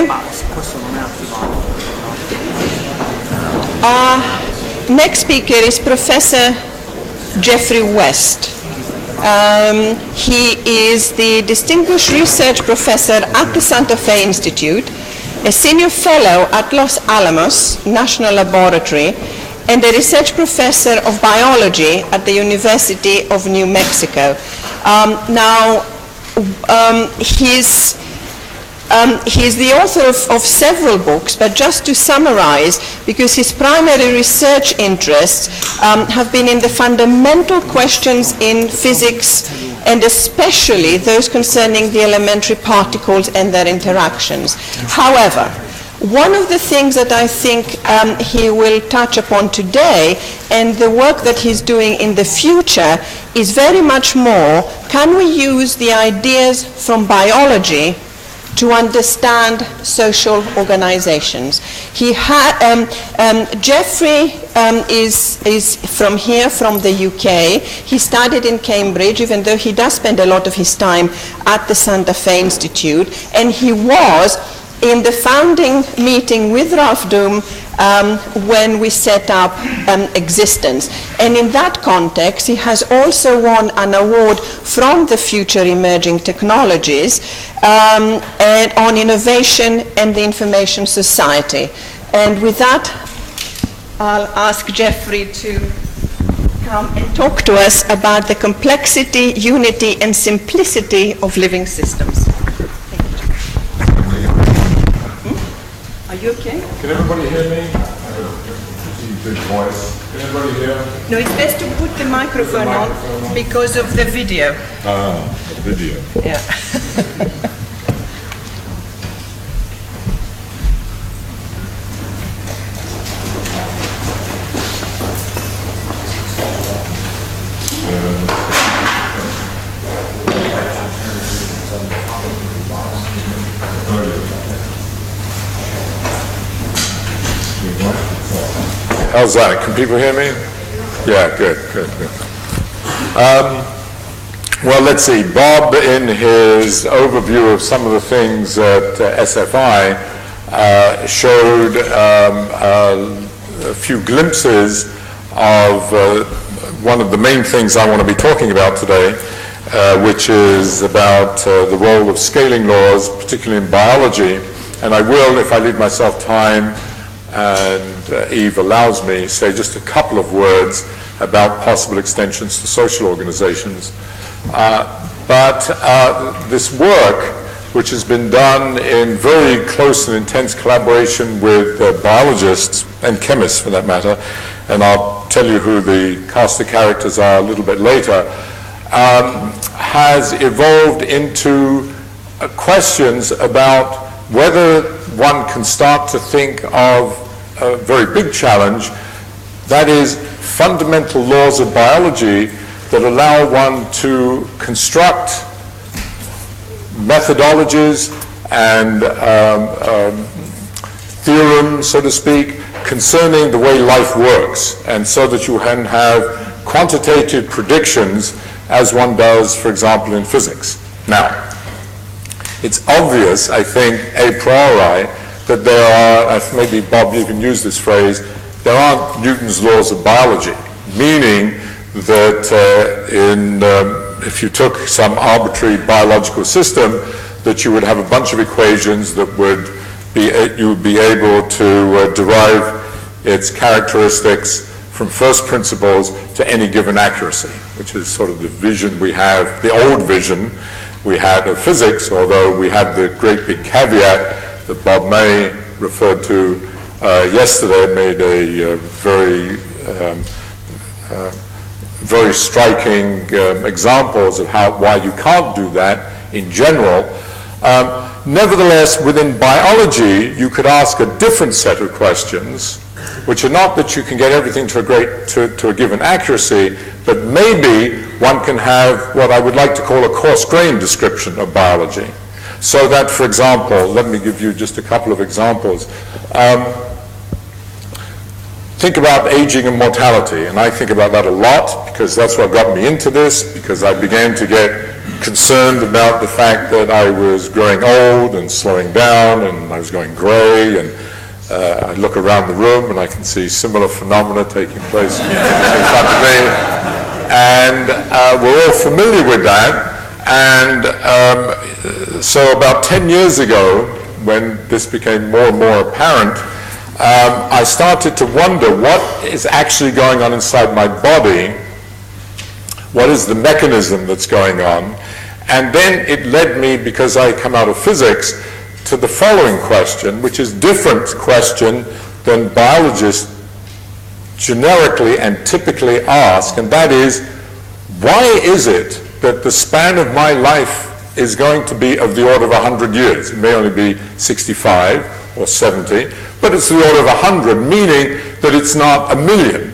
you. Next speaker is Professor Geoffrey West. He is the Distinguished Research Professor at the Santa Fe Institute, a Senior Fellow at Los Alamos National Laboratory, and a Research Professor of Biology at the University of New Mexico. He's the author of several books, but just to summarize, because his primary research interests have been in the fundamental questions in physics, and especially those concerning the elementary particles and their interactions. However, one of the things that I think he will touch upon today, and the work that he's doing in the future, is very much more, can we use the ideas from biology to understand social organizations? Geoffrey is from here, from the UK. He studied in Cambridge, even though he does spend a lot of his time at the Santa Fe Institute, and he was in the founding meeting with Ralph Doom when we set up Existence. And in that context, he has also won an award from the Future Emerging Technologies and on innovation and the information society. And with that, I'll ask Geoffrey to come and talk to us about the complexity, unity, and simplicity of living systems. Are you okay? Can everybody hear me? Big voice. Can everybody hear? No, it's best to put the microphone on because of the video. Video. Yeah. How's that? Can people hear me? Yeah, good. Well, let's see. Bob, in his overview of some of the things at SFI, showed a few glimpses of one of the main things I want to be talking about today, which is about the role of scaling laws, particularly in biology. And I will, if I leave myself time, and Eve allows me, say just a couple of words about possible extensions to social organizations. But this work, which has been done in very close and intense collaboration with biologists and chemists for that matter, and I'll tell you who the cast of characters are a little bit later, has evolved into questions about whether one can start to think of a very big challenge, that is fundamental laws of biology that allow one to construct methodologies and theorems, so to speak, concerning the way life works, and so that you can have quantitative predictions as one does, for example, in physics. Now, it's obvious, I think, a priori, that there are, maybe Bob, you can use this phrase, there aren't Newton's laws of biology, meaning that if you took some arbitrary biological system, that you would have a bunch of equations that you would be able to derive its characteristics from first principles to any given accuracy, which is sort of the vision we have, the old vision we had of physics, although we had the great big caveat that Bob May referred to yesterday, made a very striking examples of why you can't do that in general. Nevertheless, within biology, you could ask a different set of questions, which are not that you can get everything to a given accuracy, but maybe one can have what I would like to call a coarse-grained description of biology. So that, for example, let me give you just a couple of examples. Think about aging and mortality, and I think about that a lot because that's what got me into this, because I began to get concerned about the fact that I was growing old and slowing down and I was going gray, and I look around the room and I can see similar phenomena taking place in front of me. And we're all familiar with that. And so about 10 years ago, when this became more and more apparent, I started to wonder what is actually going on inside my body. What is the mechanism that's going on? And then it led me, because I come out of physics, to the following question, which is a different question than biologists generically and typically ask, and that is, why is it that the span of my life is going to be of the order of 100 years? It may only be 65 or 70, but it's the order of 100, meaning that it's not a million.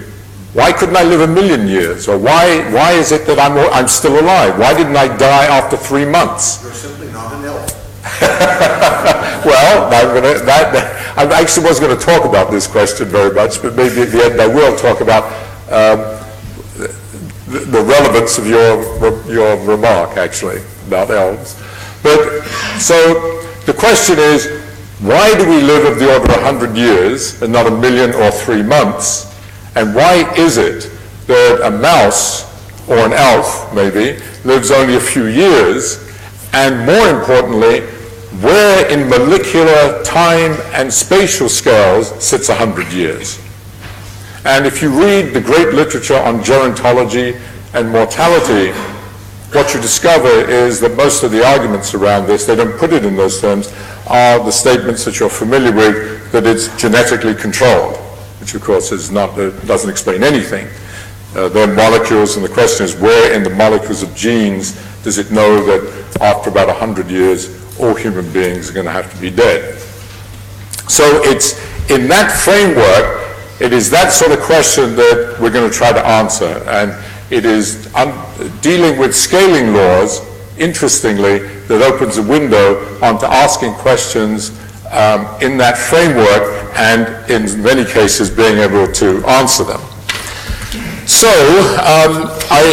Why couldn't I live 1,000,000 years? Or why is it that I'm still alive? Why didn't I die after 3 months? You're simply not an elf. Well, I actually wasn't going to talk about this question very much, but maybe at the end I will talk about the relevance of your remark, actually, about elves. But so the question is, why do we live of the order of 100 years and not 1,000,000 or 3 months? And why is it that a mouse, or an elf maybe, lives only a few years? And more importantly, where in molecular time and spatial scales sits 100 years? And if you read the great literature on gerontology and mortality, what you discover is that most of the arguments around this, they don't put it in those terms, are the statements that you're familiar with, that it's genetically controlled, which of course is not, doesn't explain anything. They're molecules, and the question is, where in the molecules of genes does it know that after about 100 years, all human beings are going to have to be dead? So it's in that framework, it is that sort of question that we're going to try to answer. And it is dealing with scaling laws, interestingly, that opens a window onto asking questions in that framework, and in many cases being able to answer them. So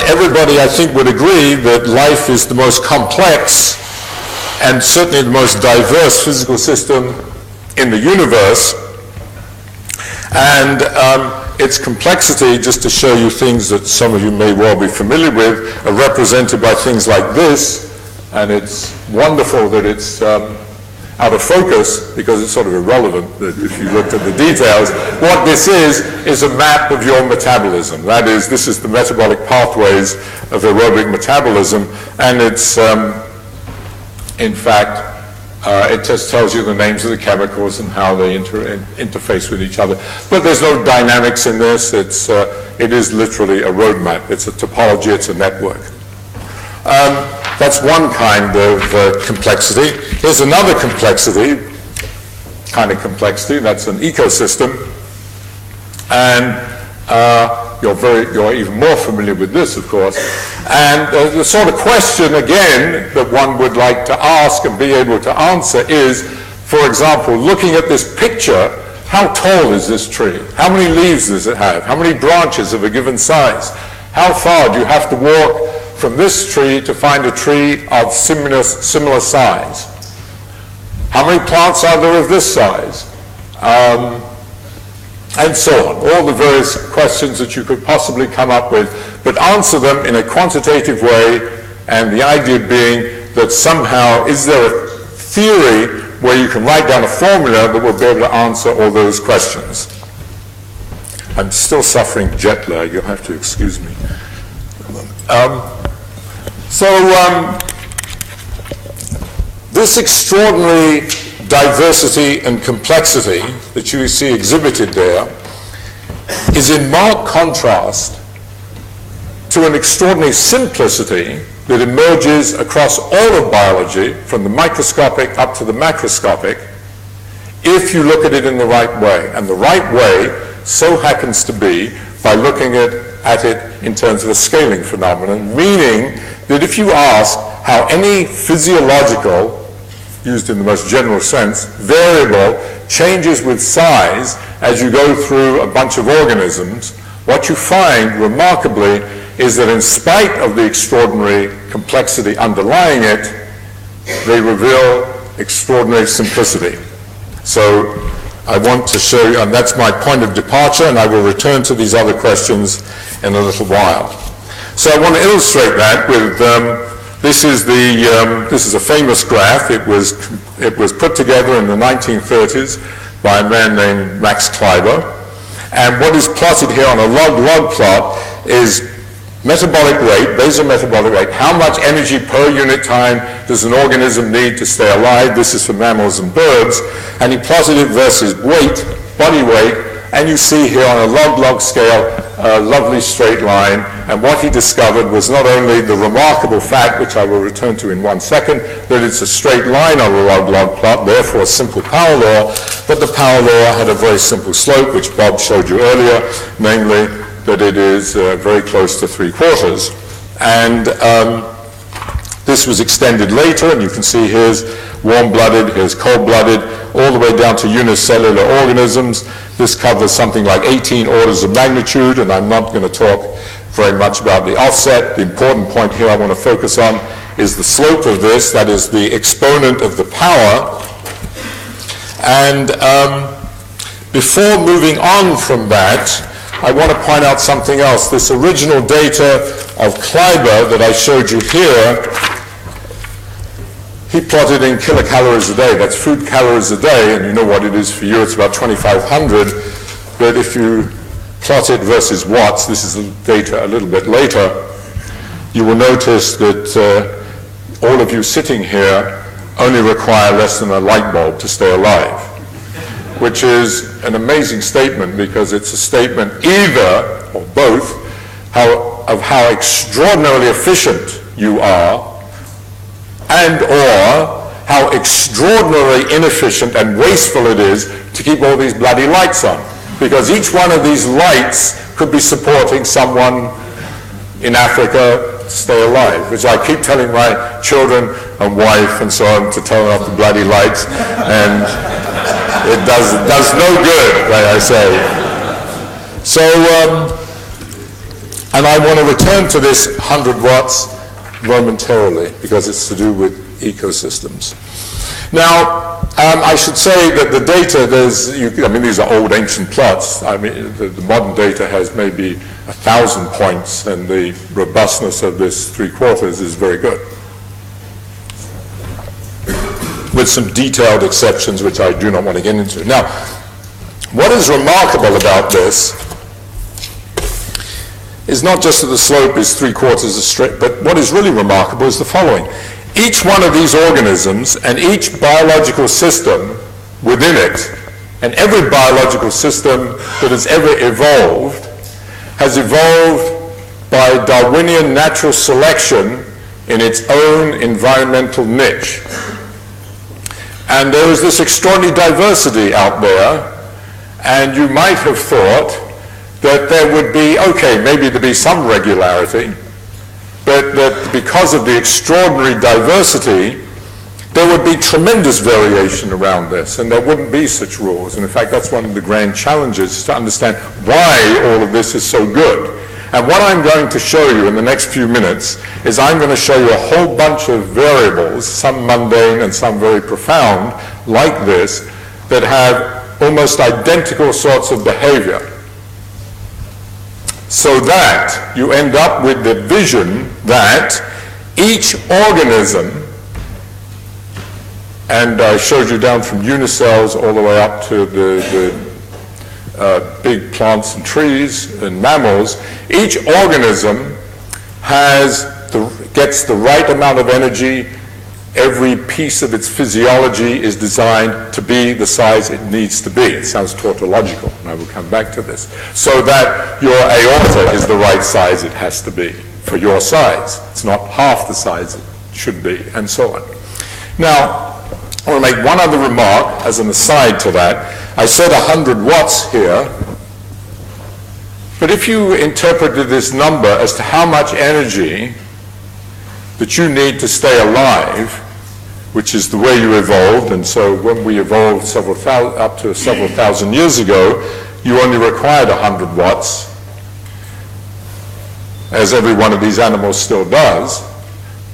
everybody, I think, would agree that life is the most complex and certainly the most diverse physical system in the universe. And its complexity, just to show you things that some of you may well be familiar with, are represented by things like this. And it's wonderful that it's out of focus, because it's sort of irrelevant that if you looked at the details. What this is a map of your metabolism. That is, this is the metabolic pathways of aerobic metabolism, and it's, in fact, it just tells you the names of the chemicals and how they interface with each other. But there's no dynamics in this. It is literally a roadmap. It's a topology. It's a network. That's one kind of complexity. Here's another kind of complexity. That's an ecosystem. And you're even more familiar with this, of course. And the sort of question, again, that one would like to ask and be able to answer is, for example, looking at this picture, how tall is this tree? How many leaves does it have? How many branches of a given size? How far do you have to walk from this tree to find a tree of similar size? How many plants are there of this size? And so on. All the various questions that you could possibly come up with, but answer them in a quantitative way, and the idea being that somehow, is there a theory where you can write down a formula that will be able to answer all those questions? I'm still suffering jet lag, you'll have to excuse me. This extraordinary diversity and complexity that you see exhibited there is in marked contrast to an extraordinary simplicity that emerges across all of biology, from the microscopic up to the macroscopic, if you look at it in the right way. And the right way so happens to be by looking at it in terms of a scaling phenomenon, meaning that if you ask how any physiological, used in the most general sense, variable changes with size as you go through a bunch of organisms, what you find remarkably is that in spite of the extraordinary complexity underlying it, they reveal extraordinary simplicity. So I want to show you, and that's my point of departure, and I will return to these other questions in a little while. So I want to illustrate that with, this is a famous graph. It was put together in the 1930s by a man named Max Kleiber. And what is plotted here on a log-log plot is metabolic rate, basal metabolic rate, how much energy per unit time does an organism need to stay alive? This is for mammals and birds. And he plotted it versus weight, body weight, and you see here on a log-log scale a lovely straight line. And what he discovered was not only the remarkable fact, which I will return to in 1 second, that it's a straight line on a log-log plot, therefore a simple power law, but the power law had a very simple slope, which Bob showed you earlier, namely that it is very close to 3/4. And this was extended later, and you can see here's warm-blooded, here's cold-blooded, all the way down to unicellular organisms. This covers something like 18 orders of magnitude, and I'm not going to talk very much about the offset. The important point here I want to focus on is the slope of this, that is the exponent of the power. And before moving on from that, I want to point out something else. This original data of Kleiber that I showed you here, he plotted in kilocalories a day. That's food calories a day, and you know what it is for you. It's about 2,500. But if you plot it versus watts, this is the data a little bit later, you will notice that all of you sitting here only require less than a light bulb to stay alive, which is an amazing statement, because it's a statement either, or both, of how extraordinarily efficient you are, and or how extraordinarily inefficient and wasteful it is to keep all these bloody lights on. Because each one of these lights could be supporting someone in Africa to stay alive, which I keep telling my children and wife and so on to turn off the bloody lights, and it does no good, like I say. So, and I want to return to this 100 watts momentarily, because it's to do with ecosystems. Now, I should say that the data, these are old ancient plots. I mean, the modern data has maybe 1,000 points, and the robustness of this 3/4 is very good, with some detailed exceptions which I do not want to get into. Now, what is remarkable about this is not just that the slope is 3/4 straight, but what is really remarkable is the following. Each one of these organisms and each biological system within it, and every biological system that has ever evolved, has evolved by Darwinian natural selection in its own environmental niche. And there is this extraordinary diversity out there, and you might have thought that there would be, okay, maybe there'd be some regularity, but that because of the extraordinary diversity, there would be tremendous variation around this, and there wouldn't be such rules. And in fact, that's one of the grand challenges, to understand why all of this is so good. And what I'm going to show you in the next few minutes is I'm going to show you a whole bunch of variables, some mundane and some very profound, like this, that have almost identical sorts of behavior, so that you end up with the vision that each organism, and I showed you down from unicells all the way up to the big plants and trees and mammals, each organism gets the right amount of energy. Every piece of its physiology is designed to be the size it needs to be. It sounds tautological, and I will come back to this. So that your aorta is the right size it has to be for your size. It's not half the size it should be, and so on. Now, I want to make one other remark as an aside to that. I said 100 watts here, but if you interpreted this number as to how much energy that you need to stay alive, which is the way you evolved, and so when we evolved up to several thousand years ago, you only required 100 watts. as every one of these animals still does.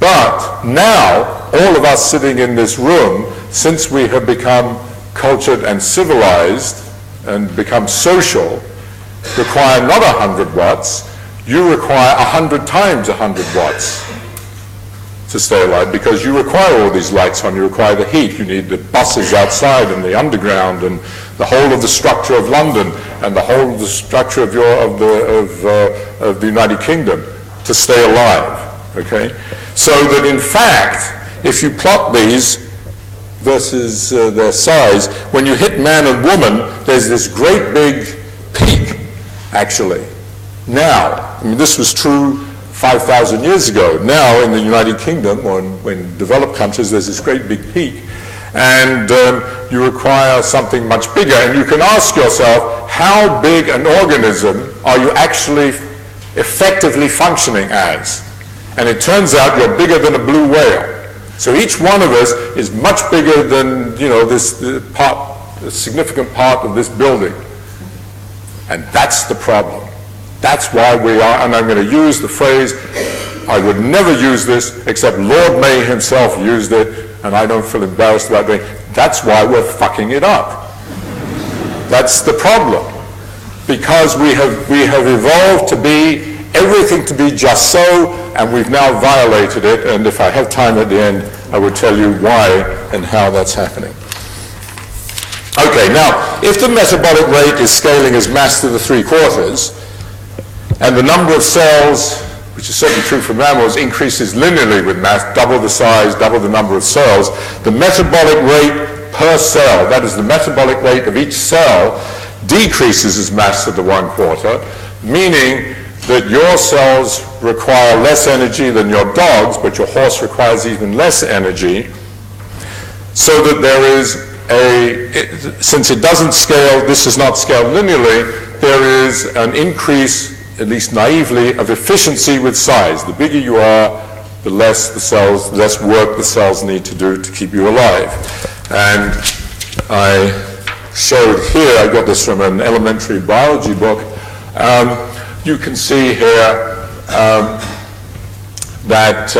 But now, all of us sitting in this room, since we have become cultured and civilized and become social, require not 100 watts, you require 100 times 100 watts to stay alive, because you require all these lights on, you require the heat, you need the buses outside and the underground and the whole of the structure of London and the whole of the structure of the United Kingdom to stay alive, okay? So that in fact, if you plot these versus their size, when you hit man and woman, there's this great big peak, actually. Now, I mean, this was true 5,000 years ago. Now, in the United Kingdom, or in developed countries, there's this great big peak. And you require something much bigger. And you can ask yourself, how big an organism are you actually effectively functioning as? And it turns out you're bigger than a blue whale. So each one of us is much bigger than, you know, this part, a significant part of this building. And that's the problem. That's why we are, and I'm going to use the phrase, I would never use this, except Lord May himself used it, and I don't feel embarrassed about doing it. That's why we're fucking it up. That's the problem. Because we have evolved to be, everything to be just so, and we've now violated it, and if I have time at the end, I will tell you why and how that's happening. Okay, now, if the metabolic rate is scaling as mass to the 3/4, and the number of cells, which is certainly true for mammals, increases linearly with mass, double the size, double the number of cells, the metabolic rate per cell, that is the metabolic rate of each cell, decreases as mass to the 1/4, meaning that your cells require less energy than your dog's, but your horse requires even less energy, so that there is since it doesn't scale, this is not scaled linearly, there is an increase, at least naively, of efficiency with size. The bigger you are, the less work the cells need to do to keep you alive. And I showed here, I got this from an elementary biology book, you can see here that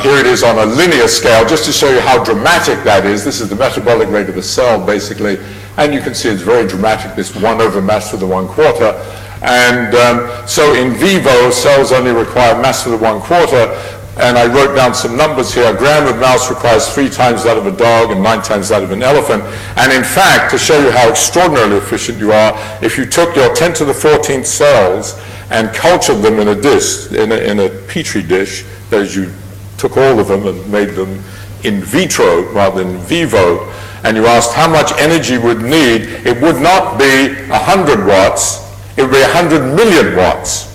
here it is on a linear scale, just to show you how dramatic that is. This is the metabolic rate of the cell, basically, and you can see it's very dramatic, this 1 over mass to the 1/4. And so in vivo, cells only require mass to the 1/4, and I wrote down some numbers here. A gram of mouse requires 3 times that of a dog and 9 times that of an elephant. And in fact, to show you how extraordinarily efficient you are, if you took your 10 to the 14th cells and cultured them in a dish, in a petri dish, that is, you took all of them and made them in vitro rather than in vivo, and you asked how much energy would need, it would not be 100 watts, it would be 100 million watts.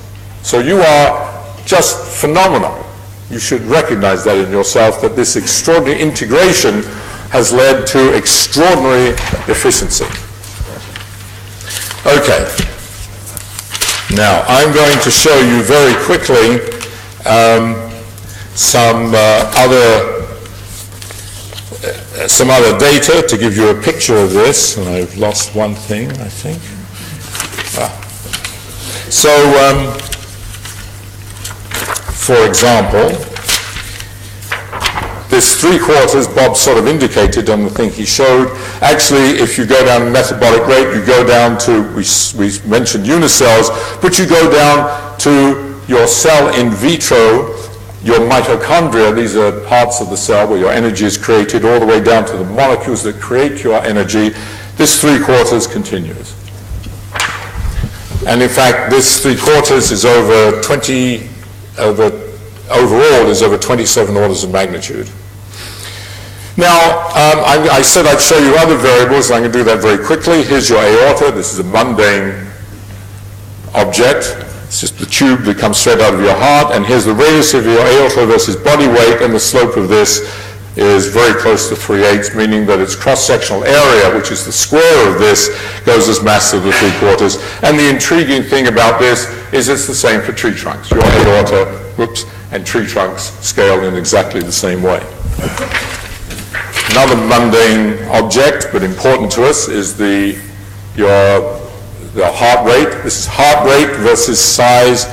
So you are just phenomenal. You should recognize that in yourself, that this extraordinary integration has led to extraordinary efficiency. Okay. Now, I'm going to show you very quickly some other data to give you a picture of this, and I've lost one thing, I think. So, for example, this 3/4 Bob sort of indicated on the thing he showed. Actually, if you go down to metabolic rate, you go down to, we mentioned unicells, but you go down to your cell in vitro, your mitochondria. These are parts of the cell where your energy is created, all the way down to the molecules that create your energy. This 3/4 continues. And in fact, this 3/4 is overall is over 27 orders of magnitude. Now, I said I'd show you other variables, and I'm going to do that very quickly. Here's your aorta. This is a mundane object. It's just the tube that comes straight out of your heart, and here's the radius of your aorta versus body weight, and the slope of this is very close to 3/8, meaning that its cross-sectional area, which is the square of this, goes as mass to the 3/4. And the intriguing thing about this is it's the same for tree trunks. Your aorta, and tree trunks scale in exactly the same way. Another mundane object, but important to us, is the heart rate. This is heart rate versus size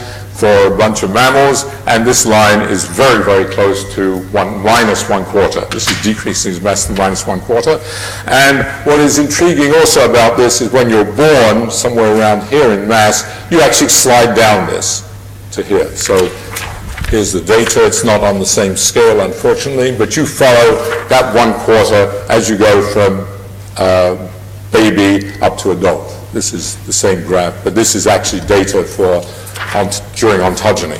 for a bunch of mammals, and this line is very, very close to minus 1/4. This is decreasing as mass to minus 1/4. And what is intriguing also about this is when you're born, somewhere around here in mass, you actually slide down this to here. So here's the data. It's not on the same scale, unfortunately, but you follow that 1/4 as you go from baby up to adult. This is the same graph, but this is actually data for during ontogeny.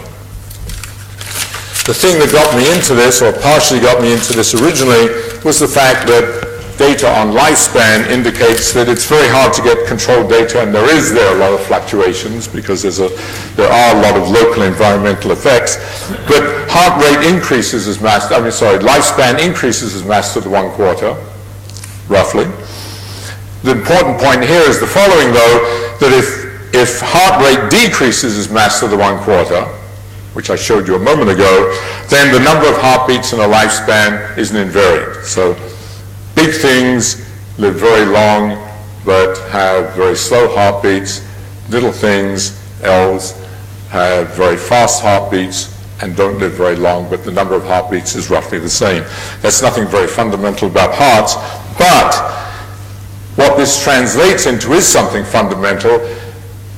The thing that got me into this, or partially got me into this originally, was the fact that data on lifespan indicates that it's very hard to get controlled data, and there are a lot of fluctuations because there are a lot of local environmental effects. But heart rate increases as lifespan increases as mass to the 1/4, roughly. The important point here is the following, though, that if heart rate decreases as mass to the 1/4, which I showed you a moment ago, then the number of heartbeats in a lifespan isn't invariant. So big things live very long but have very slow heartbeats. Little things, L's, have very fast heartbeats and don't live very long, but the number of heartbeats is roughly the same. That's nothing very fundamental about hearts, but what this translates into is something fundamental,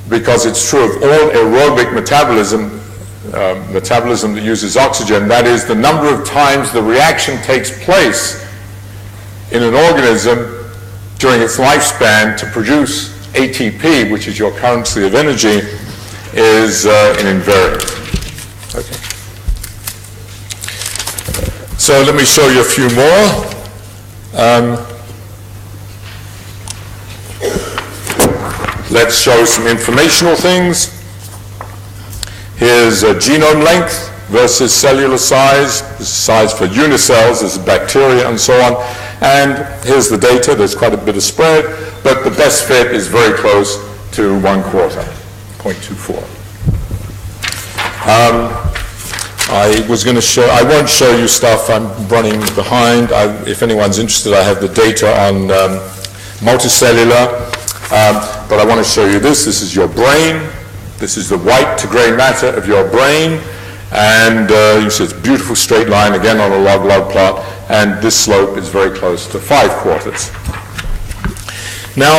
because it's true of all aerobic metabolism, metabolism that uses oxygen. That is, the number of times the reaction takes place in an organism during its lifespan to produce ATP, which is your currency of energy, is an invariant. Okay. So let me show you a few more. Let's show some informational things. Here's genome length versus cellular size. This is size for unicells, this is bacteria and so on. And here's the data. There's quite a bit of spread, but the best fit is very close to 1/4, 0.24. I was going to show, I won't show you stuff, I'm running behind. If anyone's interested, I have the data on multicellular. But I want to show you this. This is your brain. This is the white to gray matter of your brain. And you see it's a beautiful straight line, again on a log-log plot. And this slope is very close to 5/4. Now,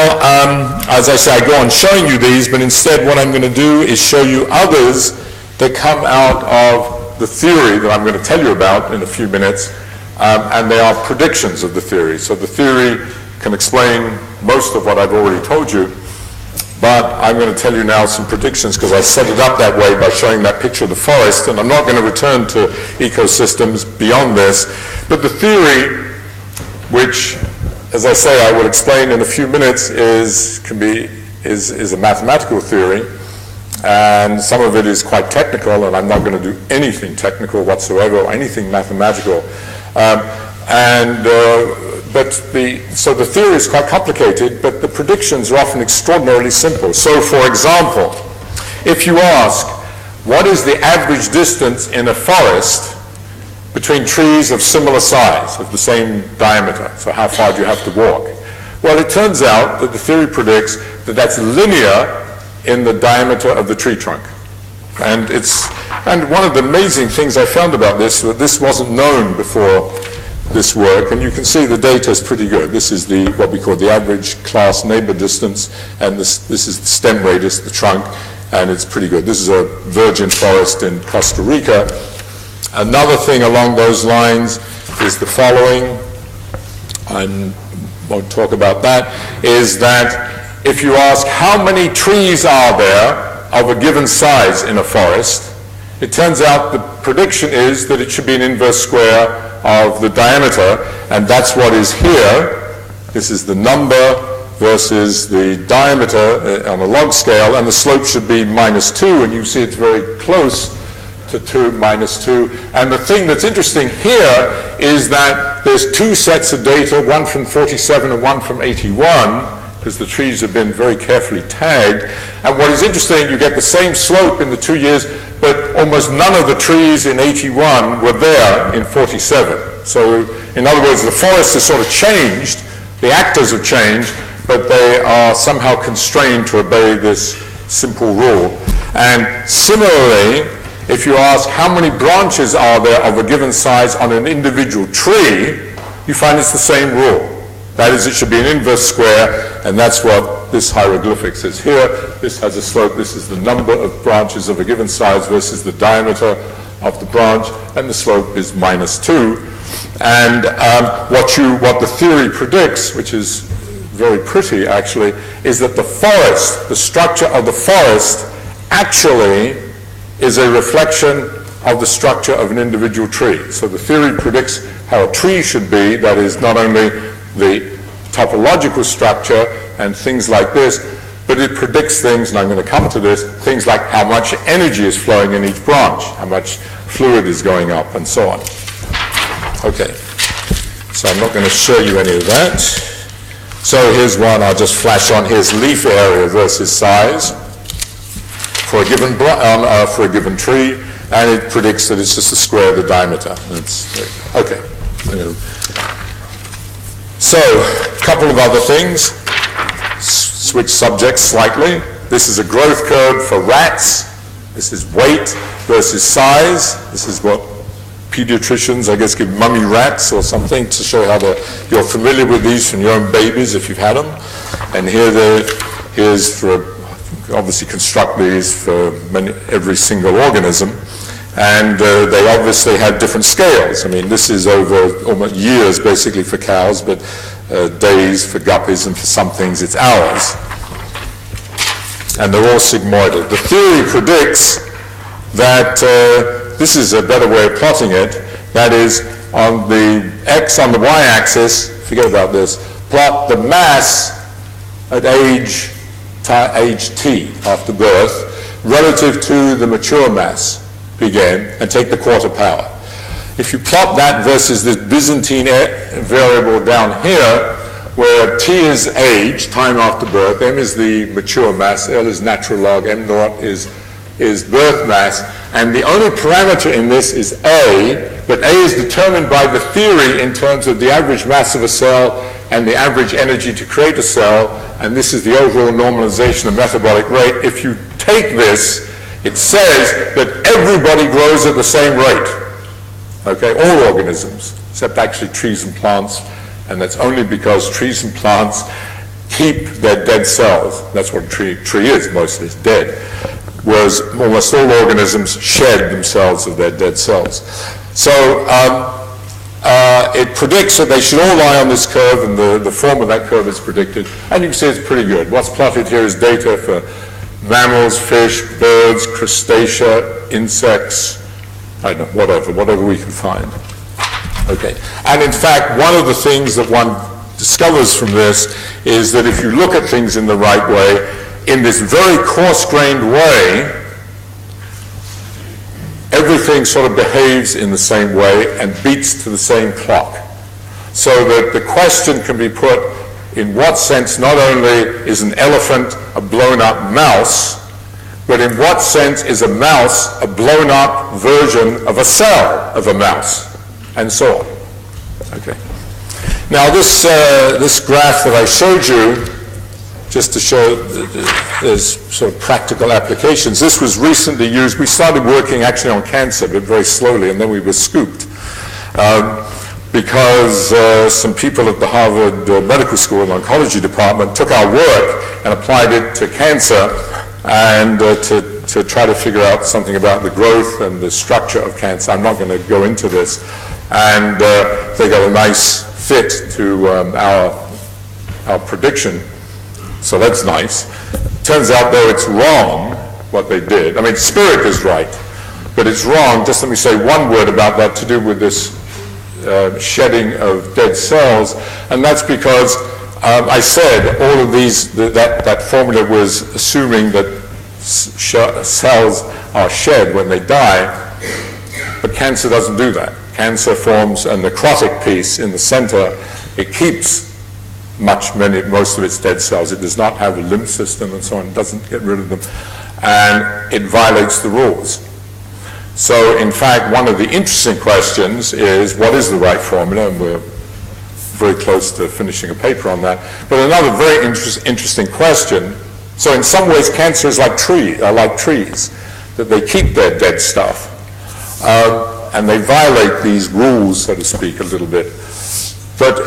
as I say, I go on showing you these, but instead what I'm going to do is show you others that come out of the theory that I'm going to tell you about in a few minutes. And they are predictions of the theory. So the theory can explain most of what I've already told you, but I'm going to tell you now some predictions because I set it up that way by showing that picture of the forest, and I'm not going to return to ecosystems beyond this. But the theory, which, as I say, I will explain in a few minutes, is a mathematical theory, and some of it is quite technical, and I'm not going to do anything technical whatsoever or anything mathematical. So the theory is quite complicated, but the predictions are often extraordinarily simple. So, for example, if you ask, what is the average distance in a forest between trees of similar size, of the same diameter? So how far do you have to walk? Well, it turns out that the theory predicts that that's linear in the diameter of the tree trunk. And one of the amazing things I found about this, that this wasn't known before this work, and you can see the data is pretty good. This is what we call the average class neighbor distance, and this is the stem radius, the trunk, and it's pretty good. This is a virgin forest in Costa Rica. Another thing along those lines is the following. I won't talk about that, is that if you ask how many trees are there of a given size in a forest, it turns out the prediction is that it should be an inverse square of the diameter, and that's what is here. This is the number versus the diameter on a log scale, and the slope should be -2, and you see it's very close to -2. And the thing that's interesting here is that there's two sets of data, one from 47 and one from 81, because the trees have been very carefully tagged. And what is interesting, you get the same slope in the 2 years, but almost none of the trees in 81 were there in 47. So, in other words, the forest has sort of changed, the actors have changed, but they are somehow constrained to obey this simple rule. And similarly, if you ask how many branches are there of a given size on an individual tree, you find it's the same rule. That is, it should be an inverse square, and that's what this hieroglyphic says here. This has a slope. This is the number of branches of a given size versus the diameter of the branch, and the slope is -2. And what the theory predicts, which is very pretty actually, is that the forest, the structure of the forest, actually is a reflection of the structure of an individual tree. So the theory predicts how a tree should be, that is not only the topological structure and things like this, but it predicts things, and I'm going to come to this, things like how much energy is flowing in each branch, how much fluid is going up, and so on. Okay, so I'm not going to show you any of that. So here's one I'll just flash on. Here's leaf area versus size for a given tree, and it predicts that it's just the square of the diameter. Okay. So, a couple of other things. Switch subjects slightly. This is a growth curve for rats. This is weight versus size. This is what pediatricians, I guess, give mummy rats or something to show how you're familiar with these from your own babies if you've had them. And here's for, obviously construct these for every single organism. And they obviously have different scales. I mean, this is over almost years, basically, for cows, but days for guppies, and for some things it's hours. And they're all sigmoidal. The theory predicts that, this is a better way of plotting it, that is, on the x, on the y-axis, forget about this, plot the mass at age t, after birth, relative to the mature mass began, and take the quarter power. If you plot that versus this Byzantine variable down here, where t is age, time after birth, m is the mature mass, L is natural log, m naught is birth mass, and the only parameter in this is A, but A is determined by the theory in terms of the average mass of a cell and the average energy to create a cell, and this is the overall normalization of metabolic rate. If you take this, it says that everybody grows at the same rate, okay, all organisms, except actually trees and plants, and that's only because trees and plants keep their dead cells. That's what a tree is, mostly, it's dead, whereas almost all organisms shed themselves of their dead cells. So it predicts that they should all lie on this curve, and the form of that curve is predicted, and you can see it's pretty good. What's plotted here is data for mammals, fish, birds, crustacea, insects, I don't know, whatever we can find. Okay, and in fact, one of the things that one discovers from this is that if you look at things in the right way, in this very coarse-grained way, everything sort of behaves in the same way and beats to the same clock. So that the question can be put, in what sense not only is an elephant a blown-up mouse, but in what sense is a mouse a blown-up version of a cell of a mouse, and so on. Okay. Now this graph that I showed you, just to show there's sort of practical applications, this was recently used. We started working actually on cancer, but very slowly, and then we were scooped. Because some people at the Harvard Medical School and Oncology Department took our work and applied it to cancer, and to try to figure out something about the growth and the structure of cancer. I'm not going to go into this. And they got a nice fit to our prediction, so that's nice. Turns out, though, it's wrong, what they did. I mean, spirit is right, but it's wrong. Just let me say one word about that to do with this shedding of dead cells, and that's because I said all of these, that formula was assuming that cells are shed when they die, but cancer doesn't do that. Cancer forms a necrotic piece in the center. It keeps most of its dead cells. It does not have a lymph system and so on. It doesn't get rid of them, and it violates the rules. So, in fact, one of the interesting questions is, what is the right formula? And we're very close to finishing a paper on that. But another very interesting question So in some ways, cancer is like trees, that they keep their dead stuff. And they violate these rules, so to speak, a little bit. But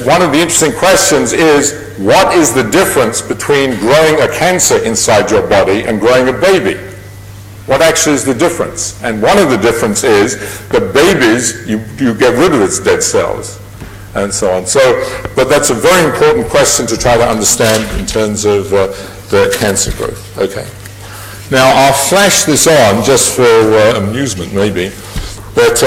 one of the interesting questions is, what is the difference between growing a cancer inside your body and growing a baby? What actually is the difference? And one of the differences is that babies, you get rid of its dead cells, and so on. But that's a very important question to try to understand in terms of the cancer growth. Okay. Now, I'll flash this on just for amusement, maybe. But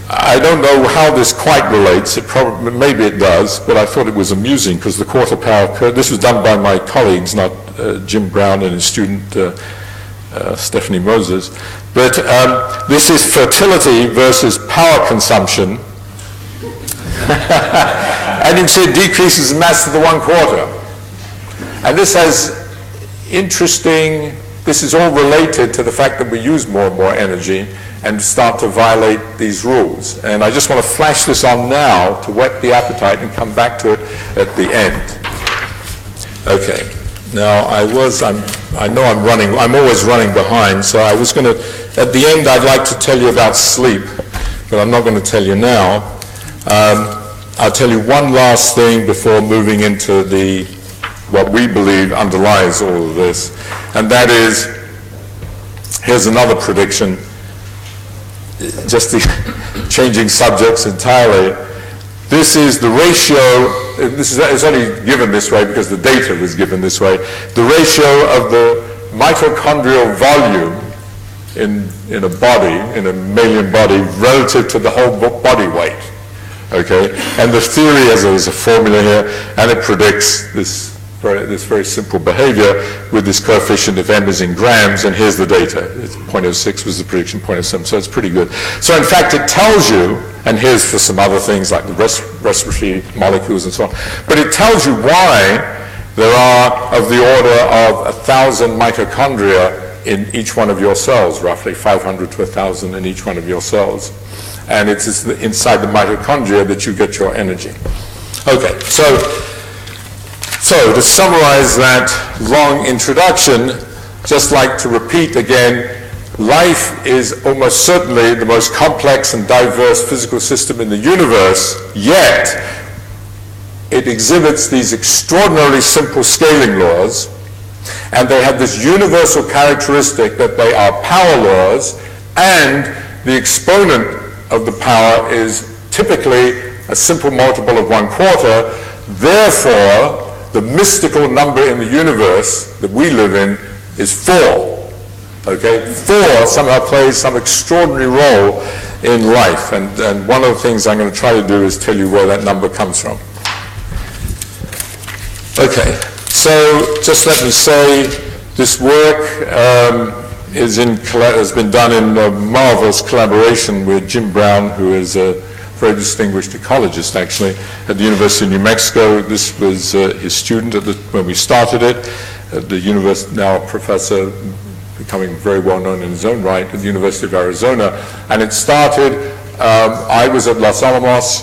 I don't know how this quite relates. Maybe it does, but I thought it was amusing because the quarter power curve, this was done by my colleagues, not Jim Brown and his student Stephanie Moses. But this is fertility versus power consumption. And you can see it decreases in mass to the 1/4. And this has interesting, this is all related to the fact that we use more and more energy and start to violate these rules. And I just want to flash this on now to whet the appetite and come back to it at the end. Okay. Now, I know I'm always running behind, so I was going to, at the end, I'd like to tell you about sleep, but I'm not going to tell you now. I'll tell you one last thing before moving into what we believe underlies all of this, and that is, here's another prediction, just changing subjects entirely. This is the ratio, it's only given this way because the data was given this way, the ratio of the mitochondrial volume in a body, in a mammalian body, relative to the whole body weight. Okay, and the theory, as there's a formula here, and it predicts this very simple behavior with this coefficient of m is in grams, and here's the data. 0.06 was the prediction, 0.07, so it's pretty good. So in fact, it tells you, and here's for some other things like the respiratory molecules and so on, but it tells you why there are of the order of 1,000 mitochondria in each one of your cells, roughly 500 to 1,000 in each one of your cells. And it's inside the mitochondria that you get your energy. Okay, so to summarize that long introduction, just like to repeat again, life is almost certainly the most complex and diverse physical system in the universe, yet it exhibits these extraordinarily simple scaling laws, and they have this universal characteristic that they are power laws, and the exponent of the power is typically a simple multiple of 1/4. Therefore, the mystical number in the universe that we live in is 4. Okay, 4 somehow plays some extraordinary role in life, and one of the things I'm going to try to do is tell you where that number comes from. Okay, so just let me say this work has been done in a marvelous collaboration with Jim Brown, who is a very distinguished ecologist, actually, at the University of New Mexico. This was his student when we started it, at the university, now a professor, becoming very well known in his own right, at the University of Arizona. And it started, I was at Los Alamos,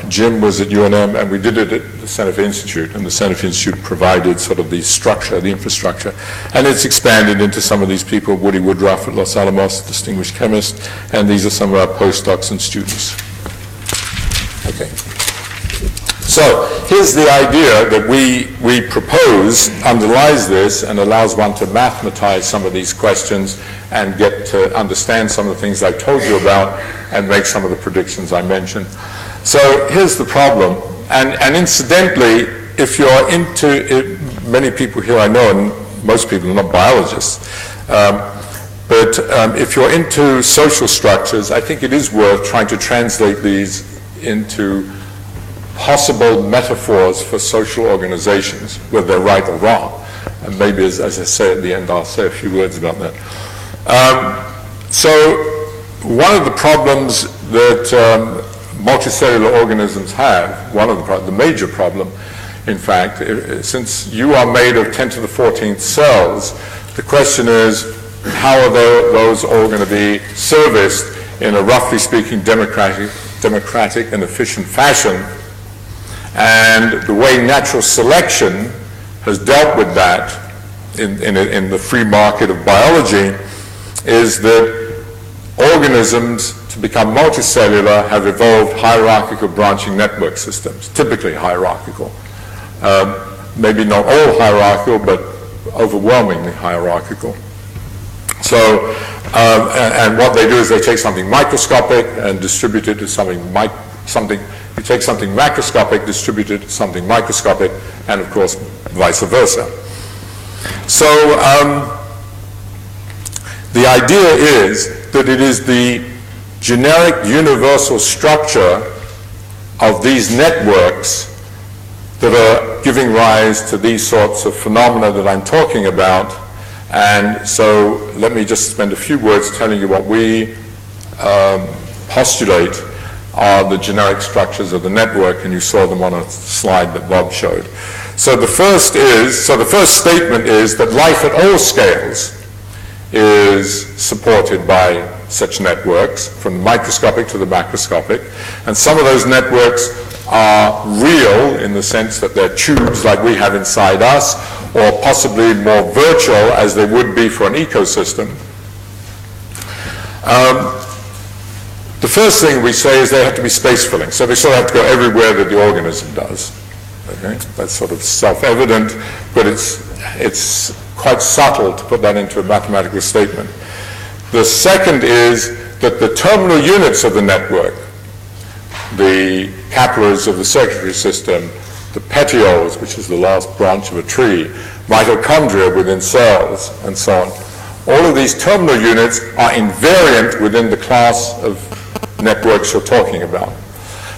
Jim was at UNM, and we did it at the Santa Fe Institute, and the Santa Fe Institute provided sort of the structure, the infrastructure, and it's expanded into some of these people. Woody Woodruff at Los Alamos, distinguished chemist, and these are some of our postdocs and students. Okay. So here's the idea that we propose underlies this and allows one to mathematize some of these questions and get to understand some of the things I told you about and make some of the predictions I mentioned. So here's the problem. And incidentally, if you're into it, many people here I know, and most people are not biologists, but if you're into social structures, I think it is worth trying to translate these into possible metaphors for social organizations, whether they're right or wrong. And maybe, as I say at the end, I'll say a few words about that. So one of the problems that multicellular organisms have, the major problem, in fact, since you are made of 10 to the 14th cells, the question is, how are those all going to be serviced in a roughly speaking democratic and efficient fashion? And the way natural selection has dealt with that in the free market of biology is that organisms, to become multicellular, have evolved hierarchical branching network systems, typically hierarchical. Maybe not all hierarchical, but overwhelmingly hierarchical. So, and what they do is they take something microscopic and distribute it to you take something macroscopic, distribute it to something microscopic, and of course, vice versa. So, the idea is that it is the generic universal structure of these networks that are giving rise to these sorts of phenomena that I'm talking about. And so let me just spend a few words telling you what we postulate are the generic structures of the network, and you saw them on a slide that Bob showed. So the first statement is that life at all scales is supported by such networks, from the microscopic to the macroscopic, and some of those networks are real in the sense that they're tubes like we have inside us, or possibly more virtual as they would be for an ecosystem. The first thing we say is they have to be space-filling, so they sort of have to go everywhere that the organism does. Okay? That's sort of self-evident, but it's quite subtle to put that into a mathematical statement. The second is that the terminal units of the network, the capillaries of the circulatory system, the petioles, which is the last branch of a tree, mitochondria within cells, and so on. All of these terminal units are invariant within the class of networks you're talking about.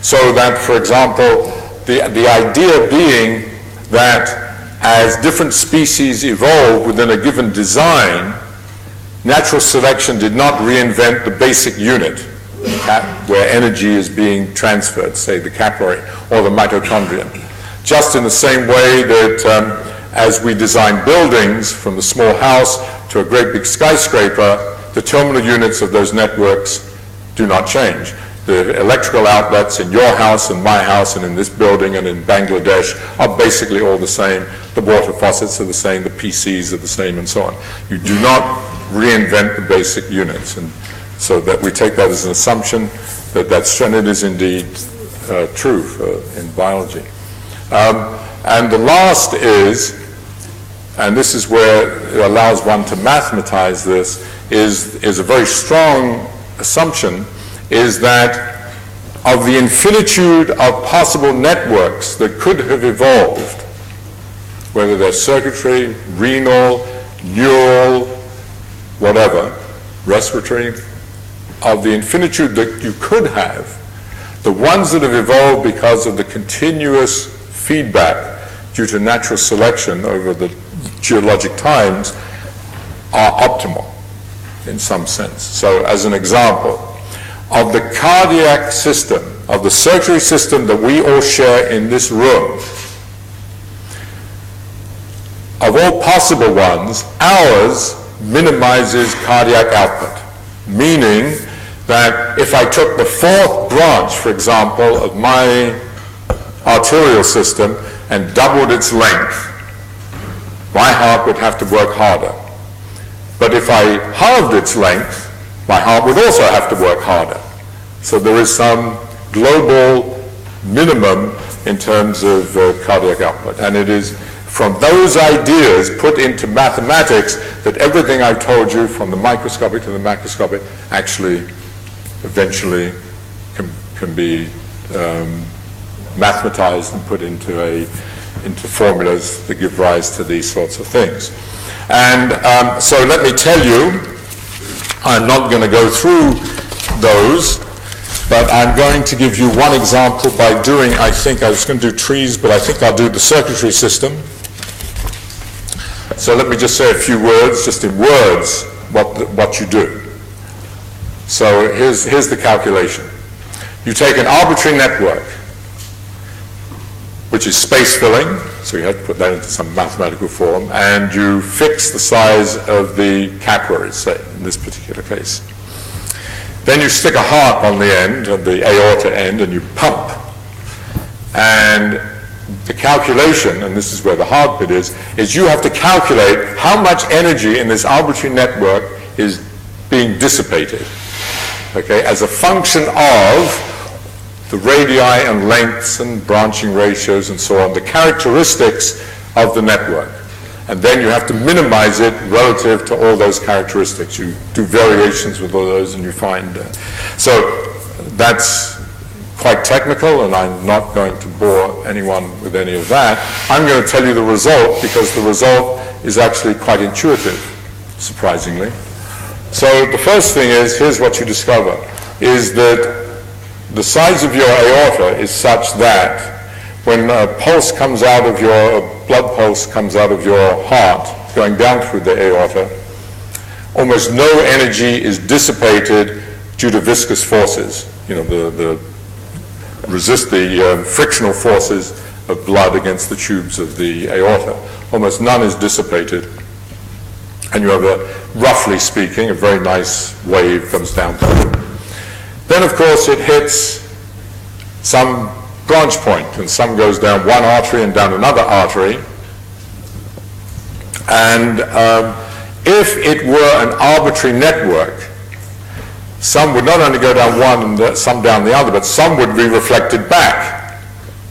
So that, for example, the idea being that as different species evolve within a given design, natural selection did not reinvent the basic unit where energy is being transferred, say the capillary or the mitochondrion. Just in the same way that as we design buildings from the small house to a great big skyscraper, the terminal units of those networks do not change. The electrical outlets in your house and my house and in this building and in Bangladesh are basically all the same. The water faucets are the same, the PCs are the same, and so on. You do not reinvent the basic units. And so that we take that as an assumption that that's true, and it is indeed true in biology. And the last is, and this is where it allows one to mathematize this, is a very strong assumption, is that of the infinitude of possible networks that could have evolved, whether they're circuitry, renal, neural, whatever, respiratory, of the infinitude that you could have, the ones that have evolved because of the continuous feedback due to natural selection over the geologic times are optimal in some sense. So as an example, of the cardiac system, of the circulatory system that we all share in this room, of all possible ones, ours minimizes cardiac output, meaning that if I took the fourth branch, for example, of my arterial system and doubled its length, my heart would have to work harder. But if I halved its length, my heart would also have to work harder. So there is some global minimum in terms of cardiac output. And it is from those ideas put into mathematics that everything I've told you, from the microscopic to the macroscopic, actually eventually can be mathematized and put into formulas that give rise to these sorts of things. And so let me tell you, I'm not going to go through those, but I'm going to give you one example by doing, I think I was going to do trees, but I think I'll do the circulatory system. So let me just say a few words, just in words, what you do. So here's the calculation. You take an arbitrary network, which is space-filling, so you have to put that into some mathematical form, and you fix the size of the capillaries, say, in this particular case. Then you stick a heart on the end, on the aorta end, and you pump. And the calculation, and this is where the hard bit is you have to calculate how much energy in this arbitrary network is being dissipated, okay, as a function of the radii and lengths and branching ratios and so on, the characteristics of the network. And then you have to minimize it relative to all those characteristics. You do variations with all those and you find... so that's quite technical, and I'm not going to bore anyone with any of that. I'm going to tell you the result, because the result is actually quite intuitive, surprisingly. So the first thing is, here's what you discover, is that the size of your aorta is such that when a pulse comes out of a blood pulse comes out of your heart, going down through the aorta, almost no energy is dissipated due to viscous forces, the frictional forces of blood against the tubes of the aorta. Almost none is dissipated. And you have roughly speaking, a very nice wave comes down through. Then, of course, it hits some branch point, and some goes down one artery and down another artery. And if it were an arbitrary network, some would not only go down one and some down the other, but some would be reflected back.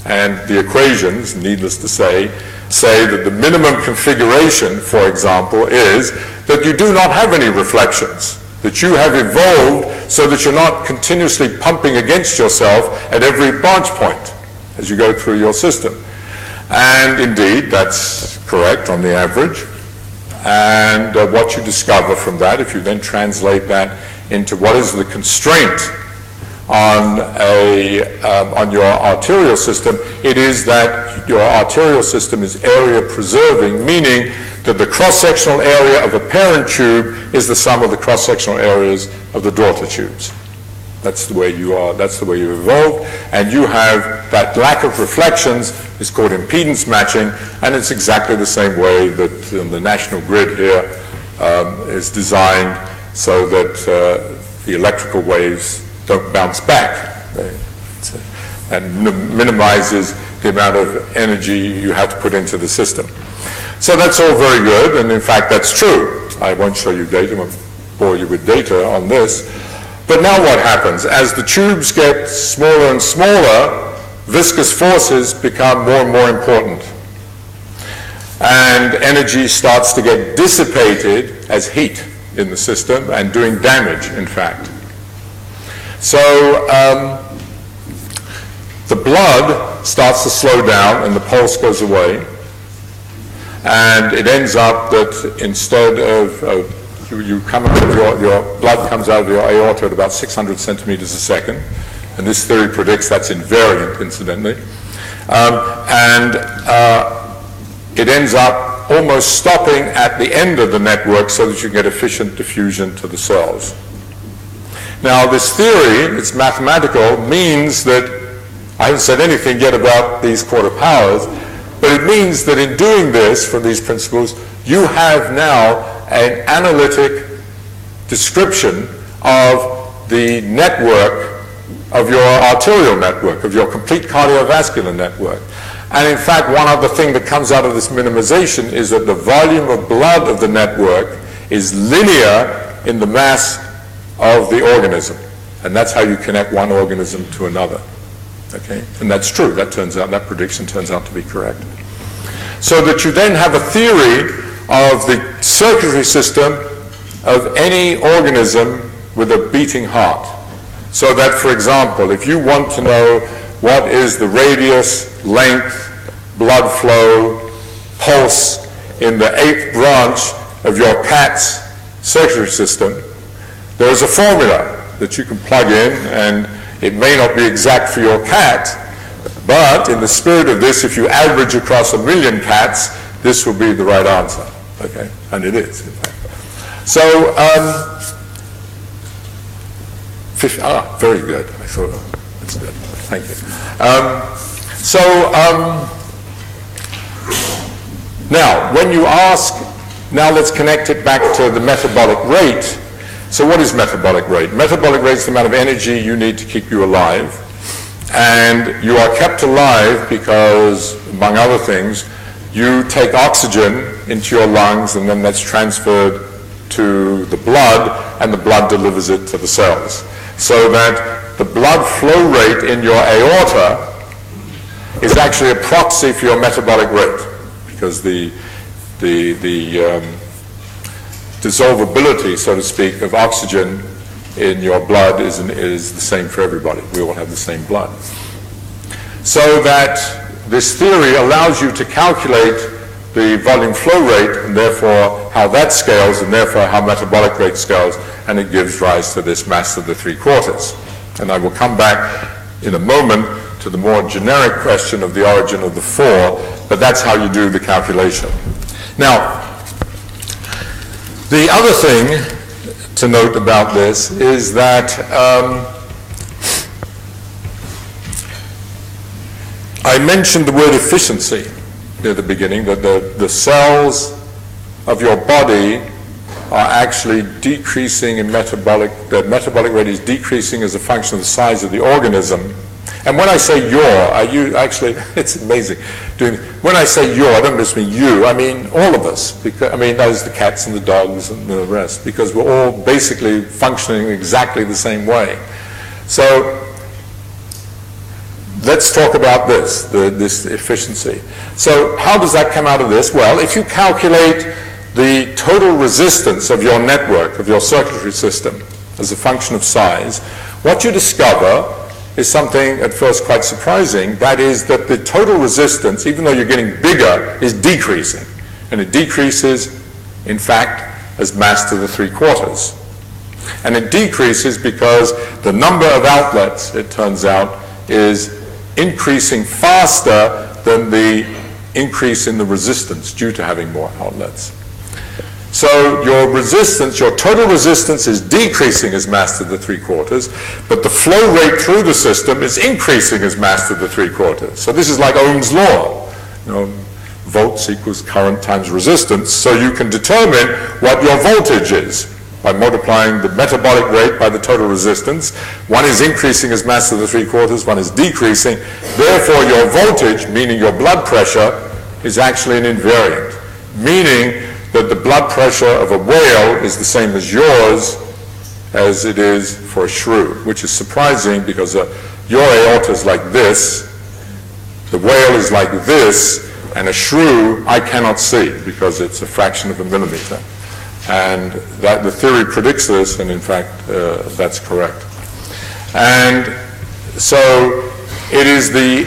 And the equations, needless to say that the minimum configuration, for example, is that you do not have any reflections, that you have evolved so that you're not continuously pumping against yourself at every branch point as you go through your system. And indeed, that's correct on the average. And what you discover from that, if you then translate that into what is the constraint on your arterial system, it is that your arterial system is area preserving, meaning that the cross-sectional area of a parent tube is the sum of the cross-sectional areas of the daughter tubes. That's the way you are, that's the way you evolved, and you have that lack of reflections is called impedance matching, and it's exactly the same way that the national grid here is designed so that the electrical waves don't bounce back. And minimizes the amount of energy you have to put into the system. So that's all very good, and in fact that's true. I won't show you data, I won't bore you with data on this. But now what happens? As the tubes get smaller and smaller, viscous forces become more and more important. And energy starts to get dissipated as heat in the system and doing damage, in fact. So the blood starts to slow down and the pulse goes away. And it ends up that instead of you come out of your blood comes out of your aorta at about 600 centimeters a second, and this theory predicts that's invariant, incidentally, and it ends up almost stopping at the end of the network so that you get efficient diffusion to the cells. Now, this theory, it's mathematical, means that I haven't said anything yet about these quarter powers, but it means that in doing this from these principles, you have now an analytic description of the network of your arterial network, of your complete cardiovascular network. And in fact, one other thing that comes out of this minimization is that the volume of blood of the network is linear in the mass of the organism. And that's how you connect one organism to another. Okay? And that's true. That prediction turns out to be correct. So that you then have a theory of the circulatory system of any organism with a beating heart. So that, for example, if you want to know what is the radius, length, blood flow, pulse in the 8th branch of your cat's circulatory system, there's a formula that you can plug in, and it may not be exact for your cat, but in the spirit of this, if you average across 1 million cats, this will be the right answer. Okay, and it is, in fact. So, very good. I thought, that's good. Thank you. Now, when you ask, now let's connect it back to the metabolic rate. So what is metabolic rate? Metabolic rate is the amount of energy you need to keep you alive. And you are kept alive because, among other things, you take oxygen into your lungs, and then that's transferred to the blood, and the blood delivers it to the cells. So that the blood flow rate in your aorta is actually a proxy for your metabolic rate, because the dissolvability, so to speak, of oxygen in your blood is the same for everybody. We all have the same blood. So that this theory allows you to calculate the volume flow rate, and therefore how that scales, and therefore how metabolic rate scales, and it gives rise to this mass of the 3/4. And I will come back in a moment to the more generic question of the origin of the 4, but that's how you do the calculation. Now, the other thing to note about this is that I mentioned the word efficiency at the beginning, that the cells of your body are actually decreasing in metabolic, the metabolic rate is decreasing as a function of the size of the organism. And when I say actually, it's amazing. When I say I don't just mean you, I mean all of us. Because, I mean, those the cats and the dogs and the rest, because we're all basically functioning exactly the same way. So let's talk about this efficiency. So how does that come out of this? Well, if you calculate the total resistance of your network, of your circuitry system, as a function of size, what you discover is something at first quite surprising. That is that the total resistance, even though you're getting bigger, is decreasing. And it decreases, in fact, as mass to the 3/4. And it decreases because the number of outlets, it turns out, is increasing faster than the increase in the resistance due to having more outlets. So your resistance, your total resistance is decreasing as mass to the 3/4, but the flow rate through the system is increasing as mass to the 3/4. So this is like Ohm's law. Volts equals current times resistance, so you can determine what your voltage is by multiplying the metabolic rate by the total resistance. One is increasing as mass to the 3/4, one is decreasing. Therefore, your voltage, meaning your blood pressure, is actually an invariant, meaning that the blood pressure of a whale is the same as yours as it is for a shrew, which is surprising because your aorta is like this, the whale is like this, and a shrew I cannot see because it's a fraction of a millimeter. And that the theory predicts this, and in fact that's correct. And so it is the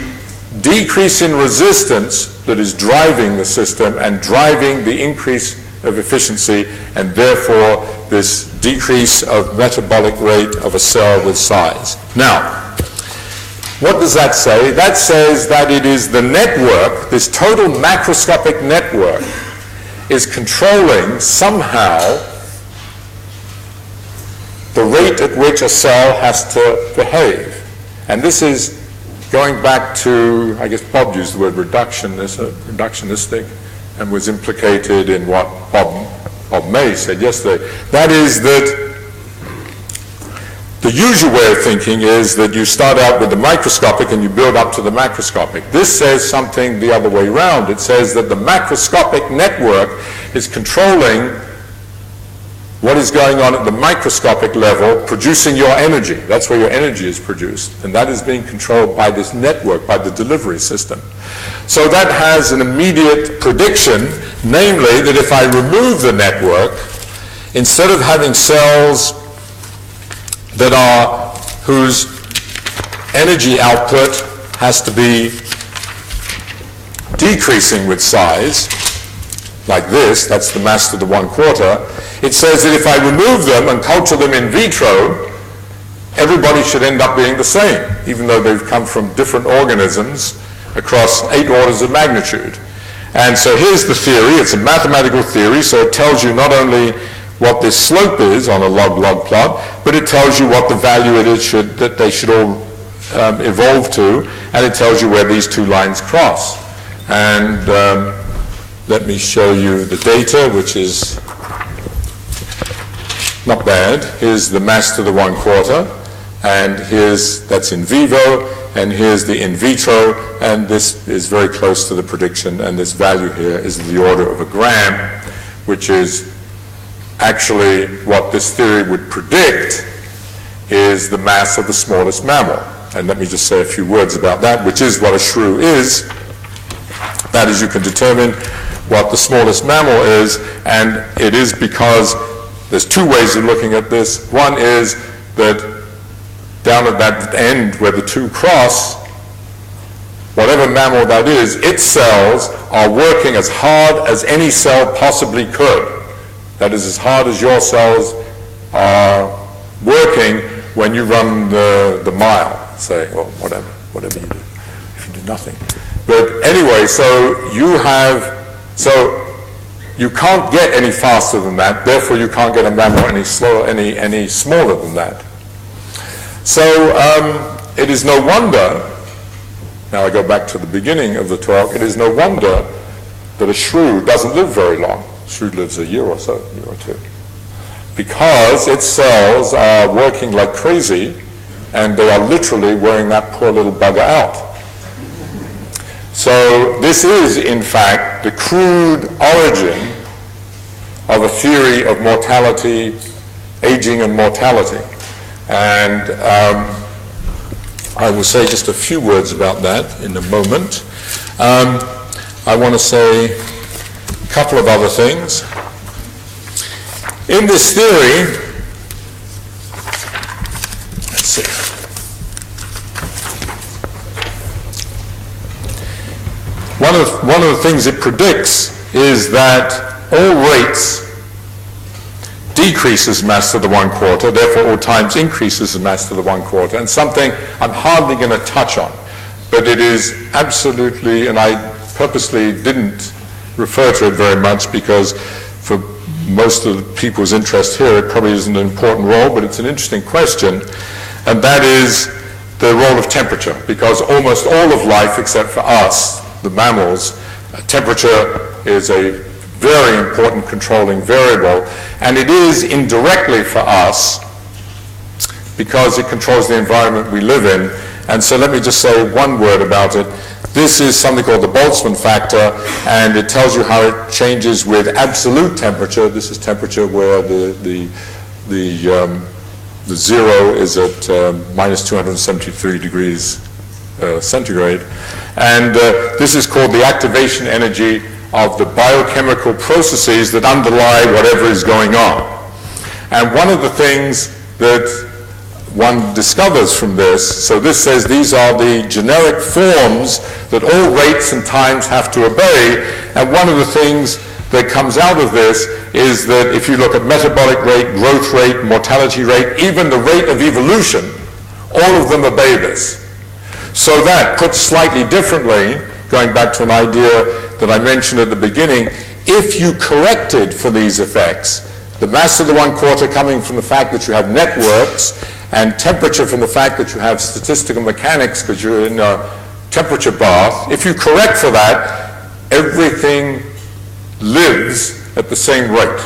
decrease in resistance that is driving the system and driving the increase of efficiency, and therefore this decrease of metabolic rate of a cell with size. Now, what does that say? That says that it is the network, this total macroscopic network, is controlling somehow the rate at which a cell has to behave. And this is going back to, I guess Bob used the word reductionistic, and was implicated in what Bob May said yesterday. That is that the usual way of thinking is that you start out with the microscopic and you build up to the macroscopic. This says something the other way around. It says that the macroscopic network is controlling what is going on at the microscopic level, producing your energy. That's where your energy is produced. And that is being controlled by this network, by the delivery system. So that has an immediate prediction, namely that if I remove the network, instead of having cells whose energy output has to be decreasing with size, like this, that's the mass to the 1/4, it says that if I remove them and culture them in vitro, everybody should end up being the same, even though they've come from different organisms across 8 orders of magnitude. And so here's the theory. It's a mathematical theory, so it tells you not only what this slope is on a log-log plot, but it tells you what the value it is that they should all evolve to, and it tells you where these two lines cross. And let me show you the data, which is not bad. Here's the mass to the 1/4. and that's in vivo, and here's the in vitro, and this is very close to the prediction, and this value here is the order of a gram, which is actually what this theory would predict is the mass of the smallest mammal. And let me just say a few words about that, which is what a shrew is. That is, you can determine what the smallest mammal is, and it is because there's two ways of looking at this. One is that down at that end where the two cross, whatever mammal that is, its cells are working as hard as any cell possibly could. That is, as hard as your cells are working when you run the mile, say, or whatever you do, if you do nothing. But anyway, so you can't get any faster than that, therefore you can't get a mammal any smaller than that. So it is no wonder, now I go back to the beginning of the talk, it is no wonder that a shrew doesn't live very long. A shrew lives a year or so, a year or two, because its cells are working like crazy, and they are literally wearing that poor little bugger out. So this is, in fact, the crude origin of a theory of mortality, aging and mortality. And I will say just a few words about that in a moment. I want to say a couple of other things. In this theory, let's see. One of the things it predicts is that all rates decreases mass to the 1/4, therefore all times increases the mass to the 1/4, and something I'm hardly going to touch on, but it is absolutely, and I purposely didn't refer to it very much because for most of the people's interest here it probably isn't an important role, but it's an interesting question, and that is the role of temperature, because almost all of life except for us, the mammals, temperature is a very important controlling variable, and it is indirectly for us because it controls the environment we live in. And so let me just say one word about it. This is something called the Boltzmann Factor, and it tells you how it changes with absolute temperature. This is temperature where the zero is at minus 273 degrees centigrade. And this is called the activation energy of the biochemical processes that underlie whatever is going on. And one of the things that one discovers from this, so this says these are the generic forms that all rates and times have to obey, and one of the things that comes out of this is that if you look at metabolic rate, growth rate, mortality rate, even the rate of evolution, all of them obey this. So that, put slightly differently, going back to an idea that I mentioned at the beginning, if you corrected for these effects, the mass of the 1/4 coming from the fact that you have networks, and temperature from the fact that you have statistical mechanics because you're in a temperature bath, if you correct for that, everything lives at the same rate,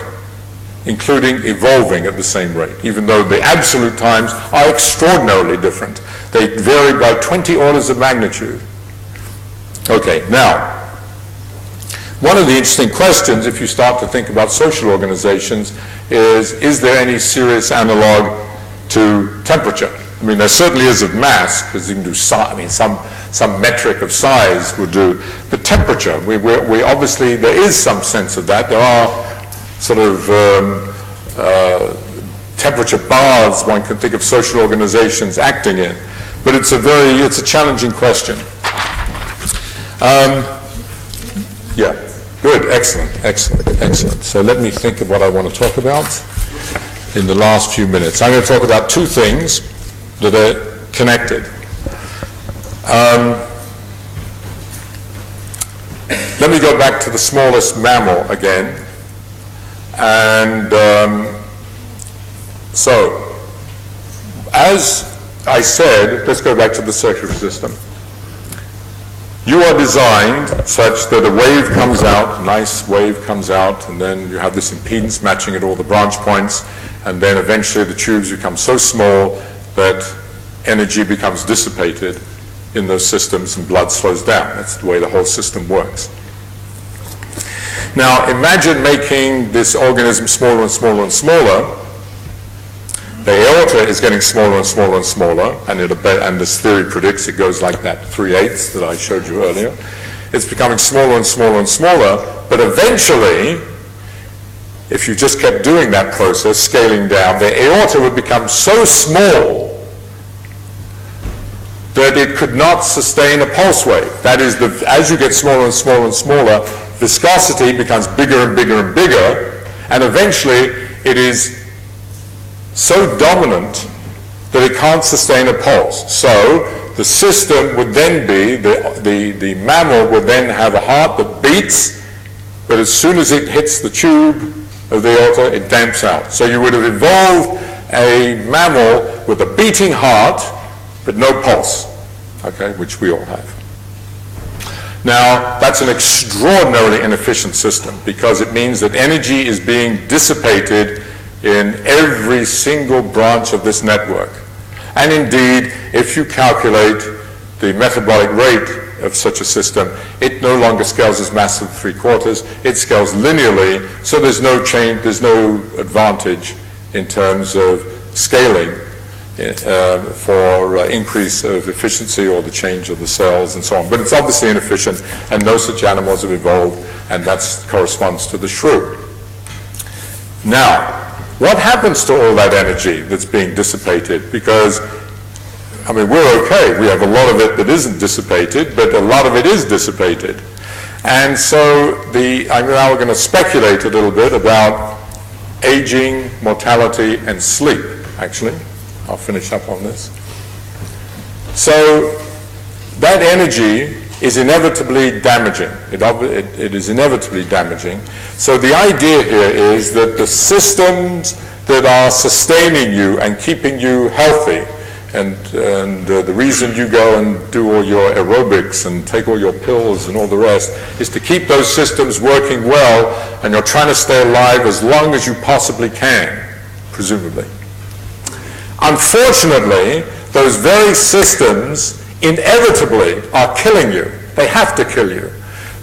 including evolving at the same rate, even though the absolute times are extraordinarily different. They vary by 20 orders of magnitude. Okay, now, one of the interesting questions, if you start to think about social organizations, is there any serious analog to temperature? I mean, there certainly is of mass, because you can do some metric of size would do, but temperature, we obviously, there is some sense of that. There are sort of temperature baths one can think of social organizations acting in, but it's a challenging question. Yeah, good, excellent. So let me think of what I want to talk about in the last few minutes. I'm going to talk about two things that are connected. Let me go back to the smallest mammal again. And so, as I said, let's go back to the circulatory system. You are designed such that a wave comes out, a nice wave comes out, and then you have this impedance matching at all the branch points, and then eventually the tubes become so small that energy becomes dissipated in those systems and blood slows down. That's the way the whole system works. Now, imagine making this organism smaller and smaller and smaller. The aorta is getting smaller and smaller and smaller, and this theory predicts it goes like that 3/8 that I showed you earlier. It's becoming smaller and smaller and smaller, but eventually, if you just kept doing that process, scaling down, the aorta would become so small that it could not sustain a pulse wave. That is, as you get smaller and smaller and smaller, viscosity becomes bigger and bigger and bigger, and eventually it is so dominant that it can't sustain a pulse. So the system would then be, the mammal would then have a heart that beats, but as soon as it hits the tube of the aorta, it damps out. So you would have evolved a mammal with a beating heart, but no pulse, okay, which we all have. Now, that's an extraordinarily inefficient system because it means that energy is being dissipated in every single branch of this network. And indeed, if you calculate the metabolic rate of such a system, it no longer scales as mass of 3/4, it scales linearly, so there's no change, there's no advantage in terms of scaling for increase of efficiency or the change of the cells and so on. But it's obviously inefficient, and no such animals have evolved, and that corresponds to the shrew. Now, what happens to all that energy that's being dissipated? Because, I mean, we're okay. We have a lot of it that isn't dissipated, but a lot of it is dissipated. And so I'm now going to speculate a little bit about aging, mortality, and sleep, actually. I'll finish up on this. So that energy is inevitably damaging. It is inevitably damaging. So the idea here is that the systems that are sustaining you and keeping you healthy, and the reason you go and do all your aerobics and take all your pills and all the rest is to keep those systems working well, and you're trying to stay alive as long as you possibly can, presumably. Unfortunately, those very systems inevitably are killing you. They have to kill you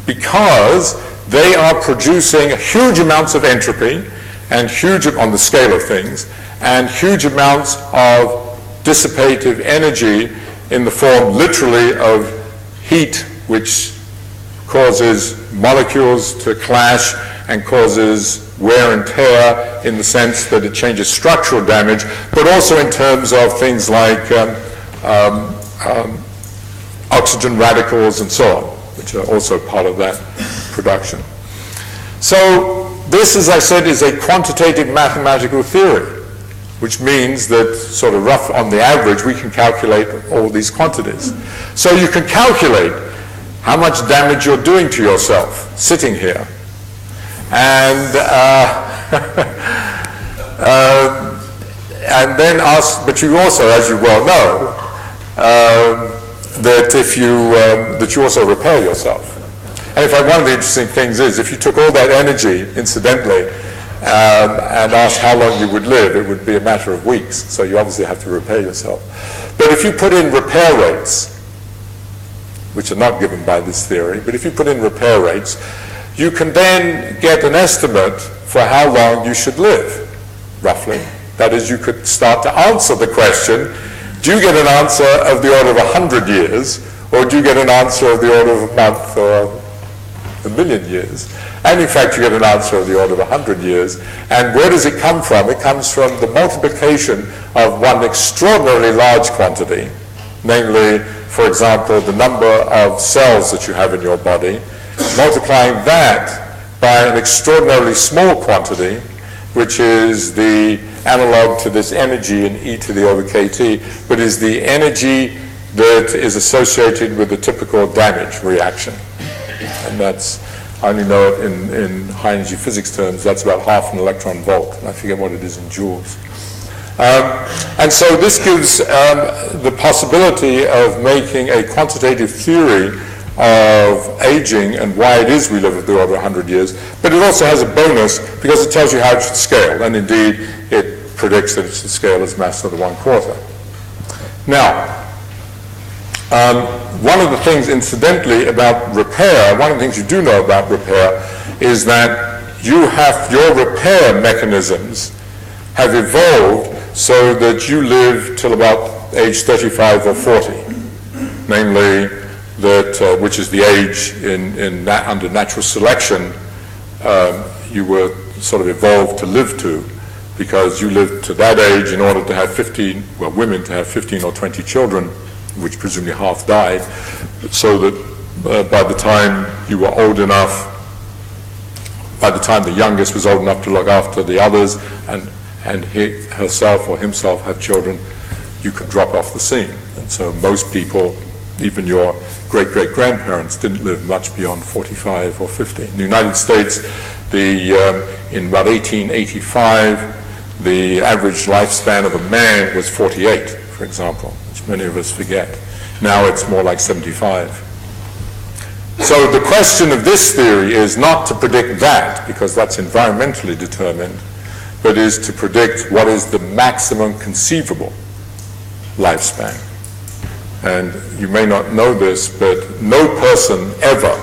because they are producing huge amounts of entropy and huge, on the scale of things, and huge amounts of dissipative energy in the form literally of heat, which causes molecules to clash and causes wear and tear in the sense that it changes structural damage, but also in terms of things like oxygen radicals and so on, which are also part of that production. So this, as I said, is a quantitative mathematical theory, which means that sort of rough on the average, we can calculate all these quantities. So you can calculate how much damage you're doing to yourself sitting here. And and then ask, but you also, as you well know, that you also repair yourself. And in fact, one of the interesting things is, if you took all that energy, incidentally, and asked how long you would live, it would be a matter of weeks. So you obviously have to repair yourself. But if you put in repair rates, which are not given by this theory, but if you put in repair rates, you can then get an estimate for how long you should live, roughly. That is, you could start to answer the question, do you get an answer of the order of 100 years, or do you get an answer of the order of a month or a million years? And in fact, you get an answer of the order of 100 years. And where does it come from? It comes from the multiplication of one extraordinarily large quantity, namely, for example, the number of cells that you have in your body, multiplying that by an extraordinarily small quantity, which is the analog to this energy in e to the over kt, but is the energy that is associated with the typical damage reaction. And that's, I only know it in high energy physics terms, that's about half an electron volt. I forget what it is in joules. And so this gives the possibility of making a quantitative theory of aging and why it is we live at the order of 100 years, but it also has a bonus because it tells you how it should scale, and indeed it predicts that it should scale as mass to the 1/4. Now, one of the things, incidentally, about repair, one of the things you do know about repair is that your repair mechanisms have evolved so that you live till about age 35 or 40, namely that, which is the age under natural selection you were sort of evolved to live to, because you lived to that age in order to have women to have 15 or 20 children, which presumably half died, so that by the time you were old enough, by the time the youngest was old enough to look after the others and herself or himself have children, you could drop off the scene. And so most people, even your great-great-grandparents, didn't live much beyond 45 or 50. In the United States, in about 1885, the average lifespan of a man was 48, for example, which many of us forget. Now it's more like 75. So the question of this theory is not to predict that, because that's environmentally determined, but is to predict what is the maximum conceivable lifespan. And you may not know this, but no person ever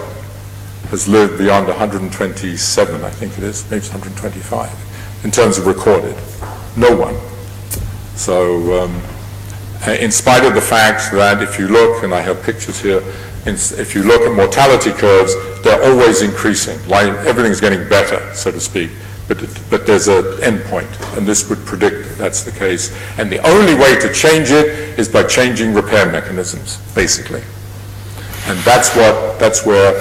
has lived beyond 127, I think it is, maybe it's 125, in terms of recorded. No one. So in spite of the fact that if you look, and I have pictures here, if you look at mortality curves, they're always increasing. Like everything's getting better, so to speak. But there's an end point, and this would predict that that's the case. And the only way to change it is by changing repair mechanisms, basically. And that's where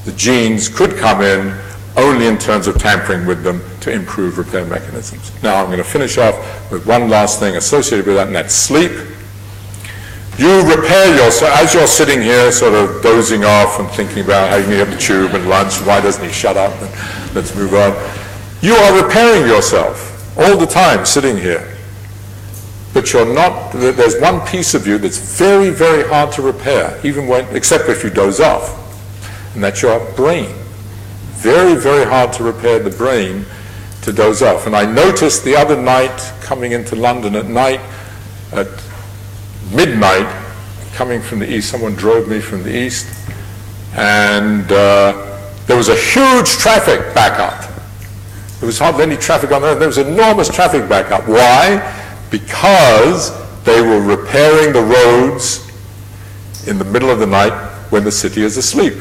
the genes could come in, only in terms of tampering with them to improve repair mechanisms. Now I'm going to finish off with one last thing associated with that, and that's sleep. You repair yourself, as you're sitting here sort of dozing off and thinking about how you need to have the tube and lunch, why doesn't he shut up, and let's move on. You are repairing yourself all the time sitting here. But you're not, there's one piece of you that's very, very hard to repair, except if you doze off, and that's your brain. Very, very hard to repair the brain to doze off. And I noticed the other night, coming into London at night, at midnight, coming from the east, someone drove me from the east, and there was a huge traffic backup. There was hardly any traffic on there. There was enormous traffic backup. Why? Because they were repairing the roads in the middle of the night when the city is asleep.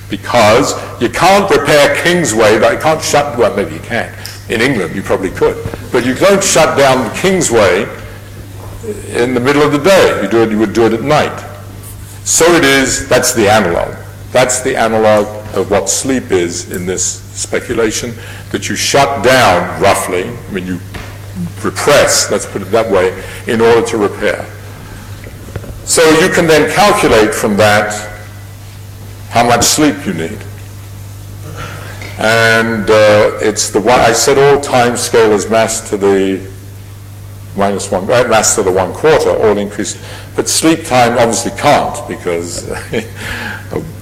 Because you can't repair Kingsway, you can't shut, well, maybe you can. In England, you probably could. But you don't shut down Kingsway in the middle of the day. You would do it at night. So it is, that's the analog. That's the analog of what sleep is in this speculation, that you shut down, roughly, I mean, you repress, let's put it that way, in order to repair. So you can then calculate from that how much sleep you need. And it's the one, I said all time scale is mass to the mass to the 1/4, all increased. But sleep time obviously can't, because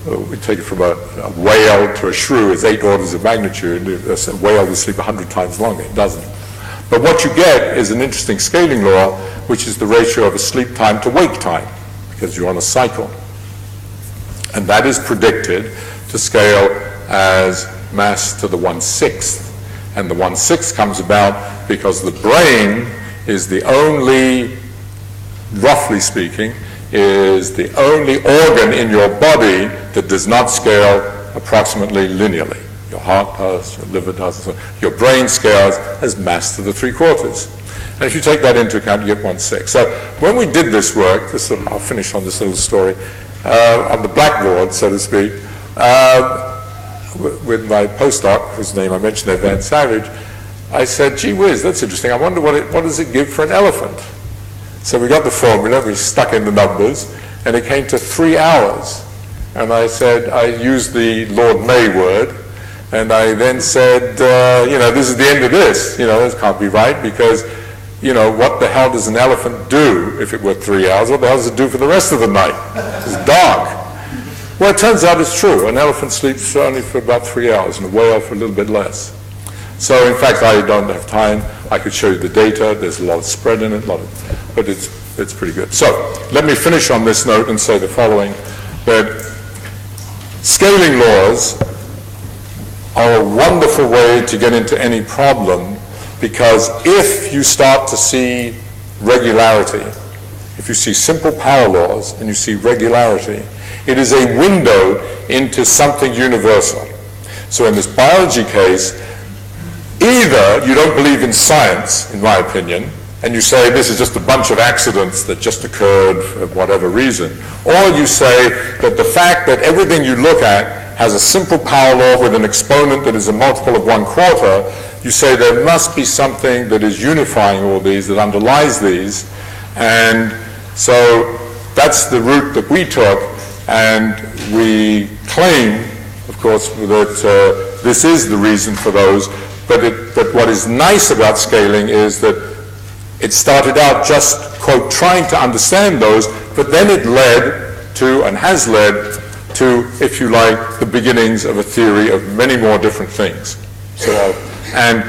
we take it from a whale to a shrew is 8 orders of magnitude. A whale will sleep 100 times longer. It doesn't. But what you get is an interesting scaling law, which is the ratio of a sleep time to wake time, because you're on a cycle. And that is predicted to scale as mass to the 1/6. And the 1/6 comes about because the brain is the only, roughly speaking, is the only organ in your body that does not scale approximately linearly. Your heart does, your liver does, and so on. Your brain scales as mass to the 3/4. And if you take that into account, you get 1/6. So when we did this work, I'll finish on this little story, on the blackboard, so to speak, with my postdoc, whose name I mentioned there, Van Savage, I said, gee whiz, that's interesting. I wonder what does it give for an elephant? So we got the formula, we stuck in the numbers, and it came to 3 hours. And I said, I used the Lord May word, and I then said, this is the end of this. This can't be right, because, what the hell does an elephant do if it were 3 hours? What the hell does it do for the rest of the night? It's dark. Well, it turns out it's true. An elephant sleeps only for about 3 hours, and a whale for a little bit less. So, in fact, I don't have time. I could show you the data. There's a lot of spread in it, but it's it's pretty good. So let me finish on this note and say the following, that scaling laws are a wonderful way to get into any problem, because if you start to see regularity, if you see simple power laws and you see regularity, it is a window into something universal. So in this biology case, either you don't believe in science, in my opinion, and you say this is just a bunch of accidents that just occurred for whatever reason, or you say that the fact that everything you look at has a simple power law with an exponent that is a multiple of 1/4, you say there must be something that is unifying all these, that underlies these, and so that's the route that we took, and we claim, of course, that this is the reason for those, but what is nice about scaling is that it started out just, quote, trying to understand those, but then it led to, and has led to, if you like, the beginnings of a theory of many more different things. So, and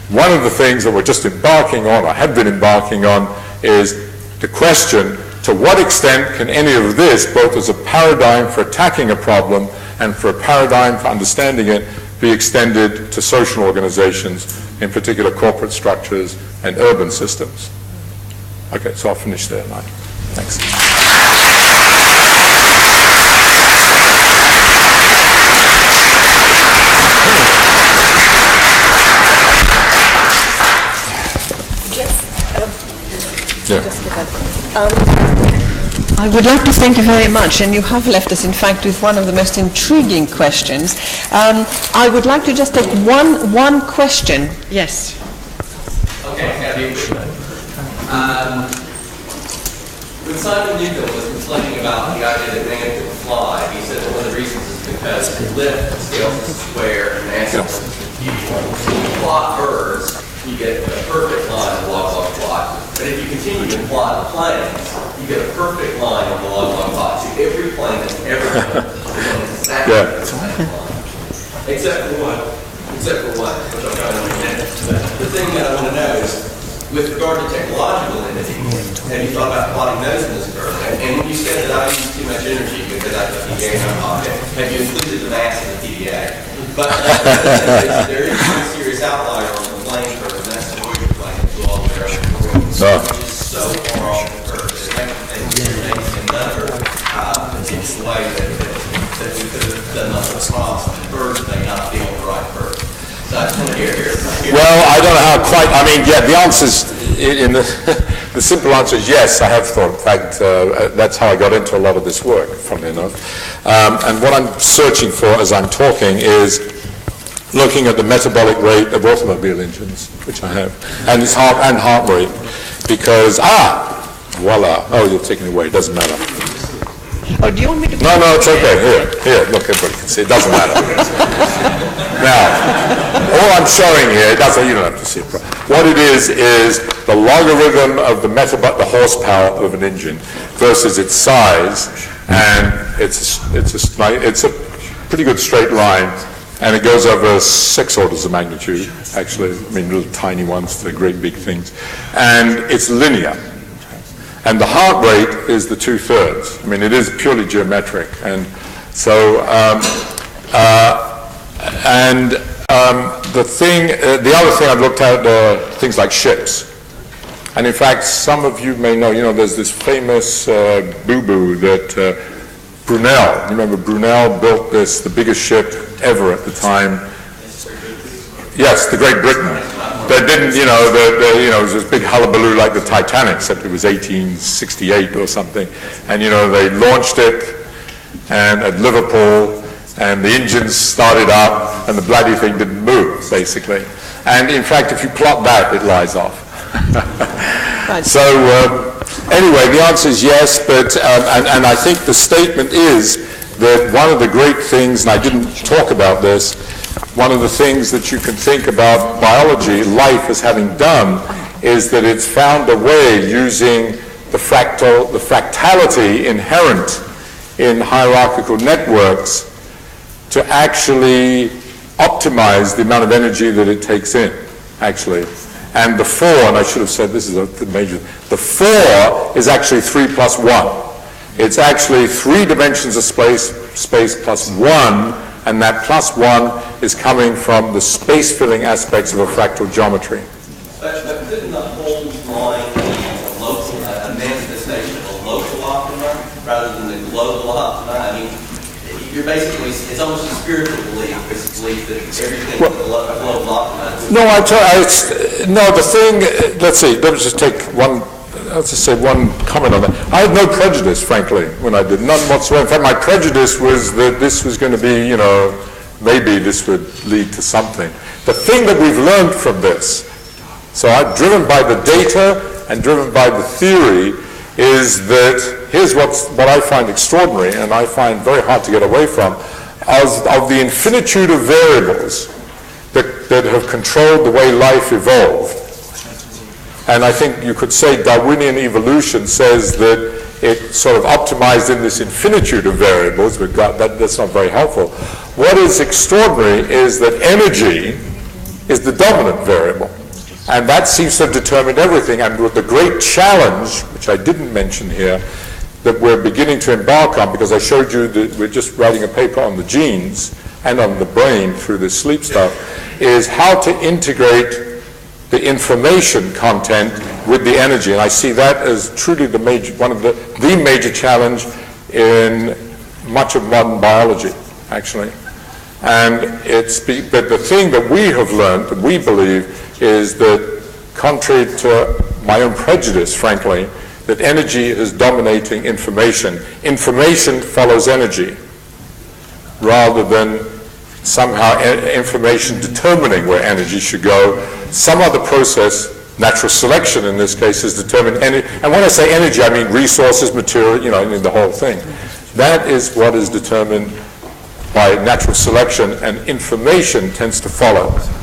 one of the things that we're just embarking on, or have been embarking on, is the question, to what extent can any of this, both as a paradigm for attacking a problem and for a paradigm for understanding it, be extended to social organizations, in particular corporate structures and urban systems. Okay, so I'll finish there, Mike. Thanks. I would like to thank you very much, and you have left us, in fact, with one of the most intriguing questions. I would like to just take one question. Yes. Okay, when Simon Newton was complaining about the idea that man could fly, he said that one of the reasons is because the lift scales to square and angles. When you plot birds, you get a perfect line of log-log plot. But if you continue to plot the planes, you get a perfect line on the log-log plot. So every plane that's ever done is exactly the same line. Except for what? Which I'm trying to understand. The thing that I want to know is, with regard to technological entities, have you thought about plotting those in this curve? And when you said that I use too much energy because I have a PDA in my pocket, have you included the mass in the PDA? But there is a serious outlier on the plane curve, and that's the Voyager plane as well. Which is so far off the curve that everything's another potential way that we could have done nothing across, and birds may not be on the right curve. So I just want to hear. Well, I don't know how quite, I mean, yeah, the answer's, the simple answer is yes, I have thought. In fact, that's how I got into a lot of this work, funnily enough. And what I'm searching for as I'm talking is looking at the metabolic rate of automobile engines, which I have, and its heart rate, because, voila, oh, you're taking it away, it doesn't matter. Oh, do you want me to? No, it's okay. Here, look, everybody can see. It doesn't matter. Now, all I'm showing here, you don't have to see it. What it is the logarithm of the horsepower of an engine versus its size, and it's a pretty good straight line, and it goes over 6 orders of magnitude, actually. I mean, little tiny ones to great big things, and it's linear. And the heart rate is the 2/3. I mean, it is purely geometric. And so, the other thing I've looked at are things like ships. And in fact, some of you may know, there's this famous boo-boo that Brunel, you remember Brunel built the biggest ship ever at the time. Yes, the Great Britain. They didn't, it was this big hullabaloo like the Titanic, except it was 1868 or something. And, they launched it at Liverpool, and the engines started up, and the bloody thing didn't move, basically. And, in fact, if you plot that, it lies off. So, anyway, the answer is yes, but, and I think the statement is that one of the great things, and I didn't talk about this, one of the things that you can think about biology, life as having done, is that it's found a way using the fractality inherent in hierarchical networks to actually optimize the amount of energy that it takes in, actually. And the 4, and I should have said this is the major, the 4 is actually 3 plus 1. It's actually 3 dimensions of space plus 1, and that plus 1 is coming from the space-filling aspects of a fractal geometry. But couldn't the whole line be a manifestation of a local optima rather than the global optima? I mean, you're basically, it's almost a spiritual belief, this belief that everything is a global optima. No, the thing, let's see, let me just take one, let's just say one comment on that. I had no prejudice, frankly, when I did, none whatsoever. In fact, my prejudice was that this was going to be, maybe this would lead to something. The thing that we've learned from this, so I'm driven by the data and driven by the theory, is that here's what I find extraordinary and I find very hard to get away from, of the infinitude of variables that have controlled the way life evolved. And I think you could say Darwinian evolution says that it sort of optimized in this infinitude of variables, but that's not very helpful. What is extraordinary is that energy is the dominant variable. And that seems to have determined everything. And with the great challenge, which I didn't mention here, that we're beginning to embark on, because I showed you that we're just writing a paper on the genes and on the brain through this sleep stuff, is how to integrate the information content with the energy. And I see that as truly the major challenge in much of modern biology, actually. And but the thing that we have learned, that we believe, is that, contrary to my own prejudice, frankly, that energy is dominating information. Information follows energy, rather than somehow information determining where energy should go. Some other process, natural selection in this case, is determined energy. And when I say energy, I mean resources, material, I mean the whole thing. That is what is determined by natural selection, and information tends to follow.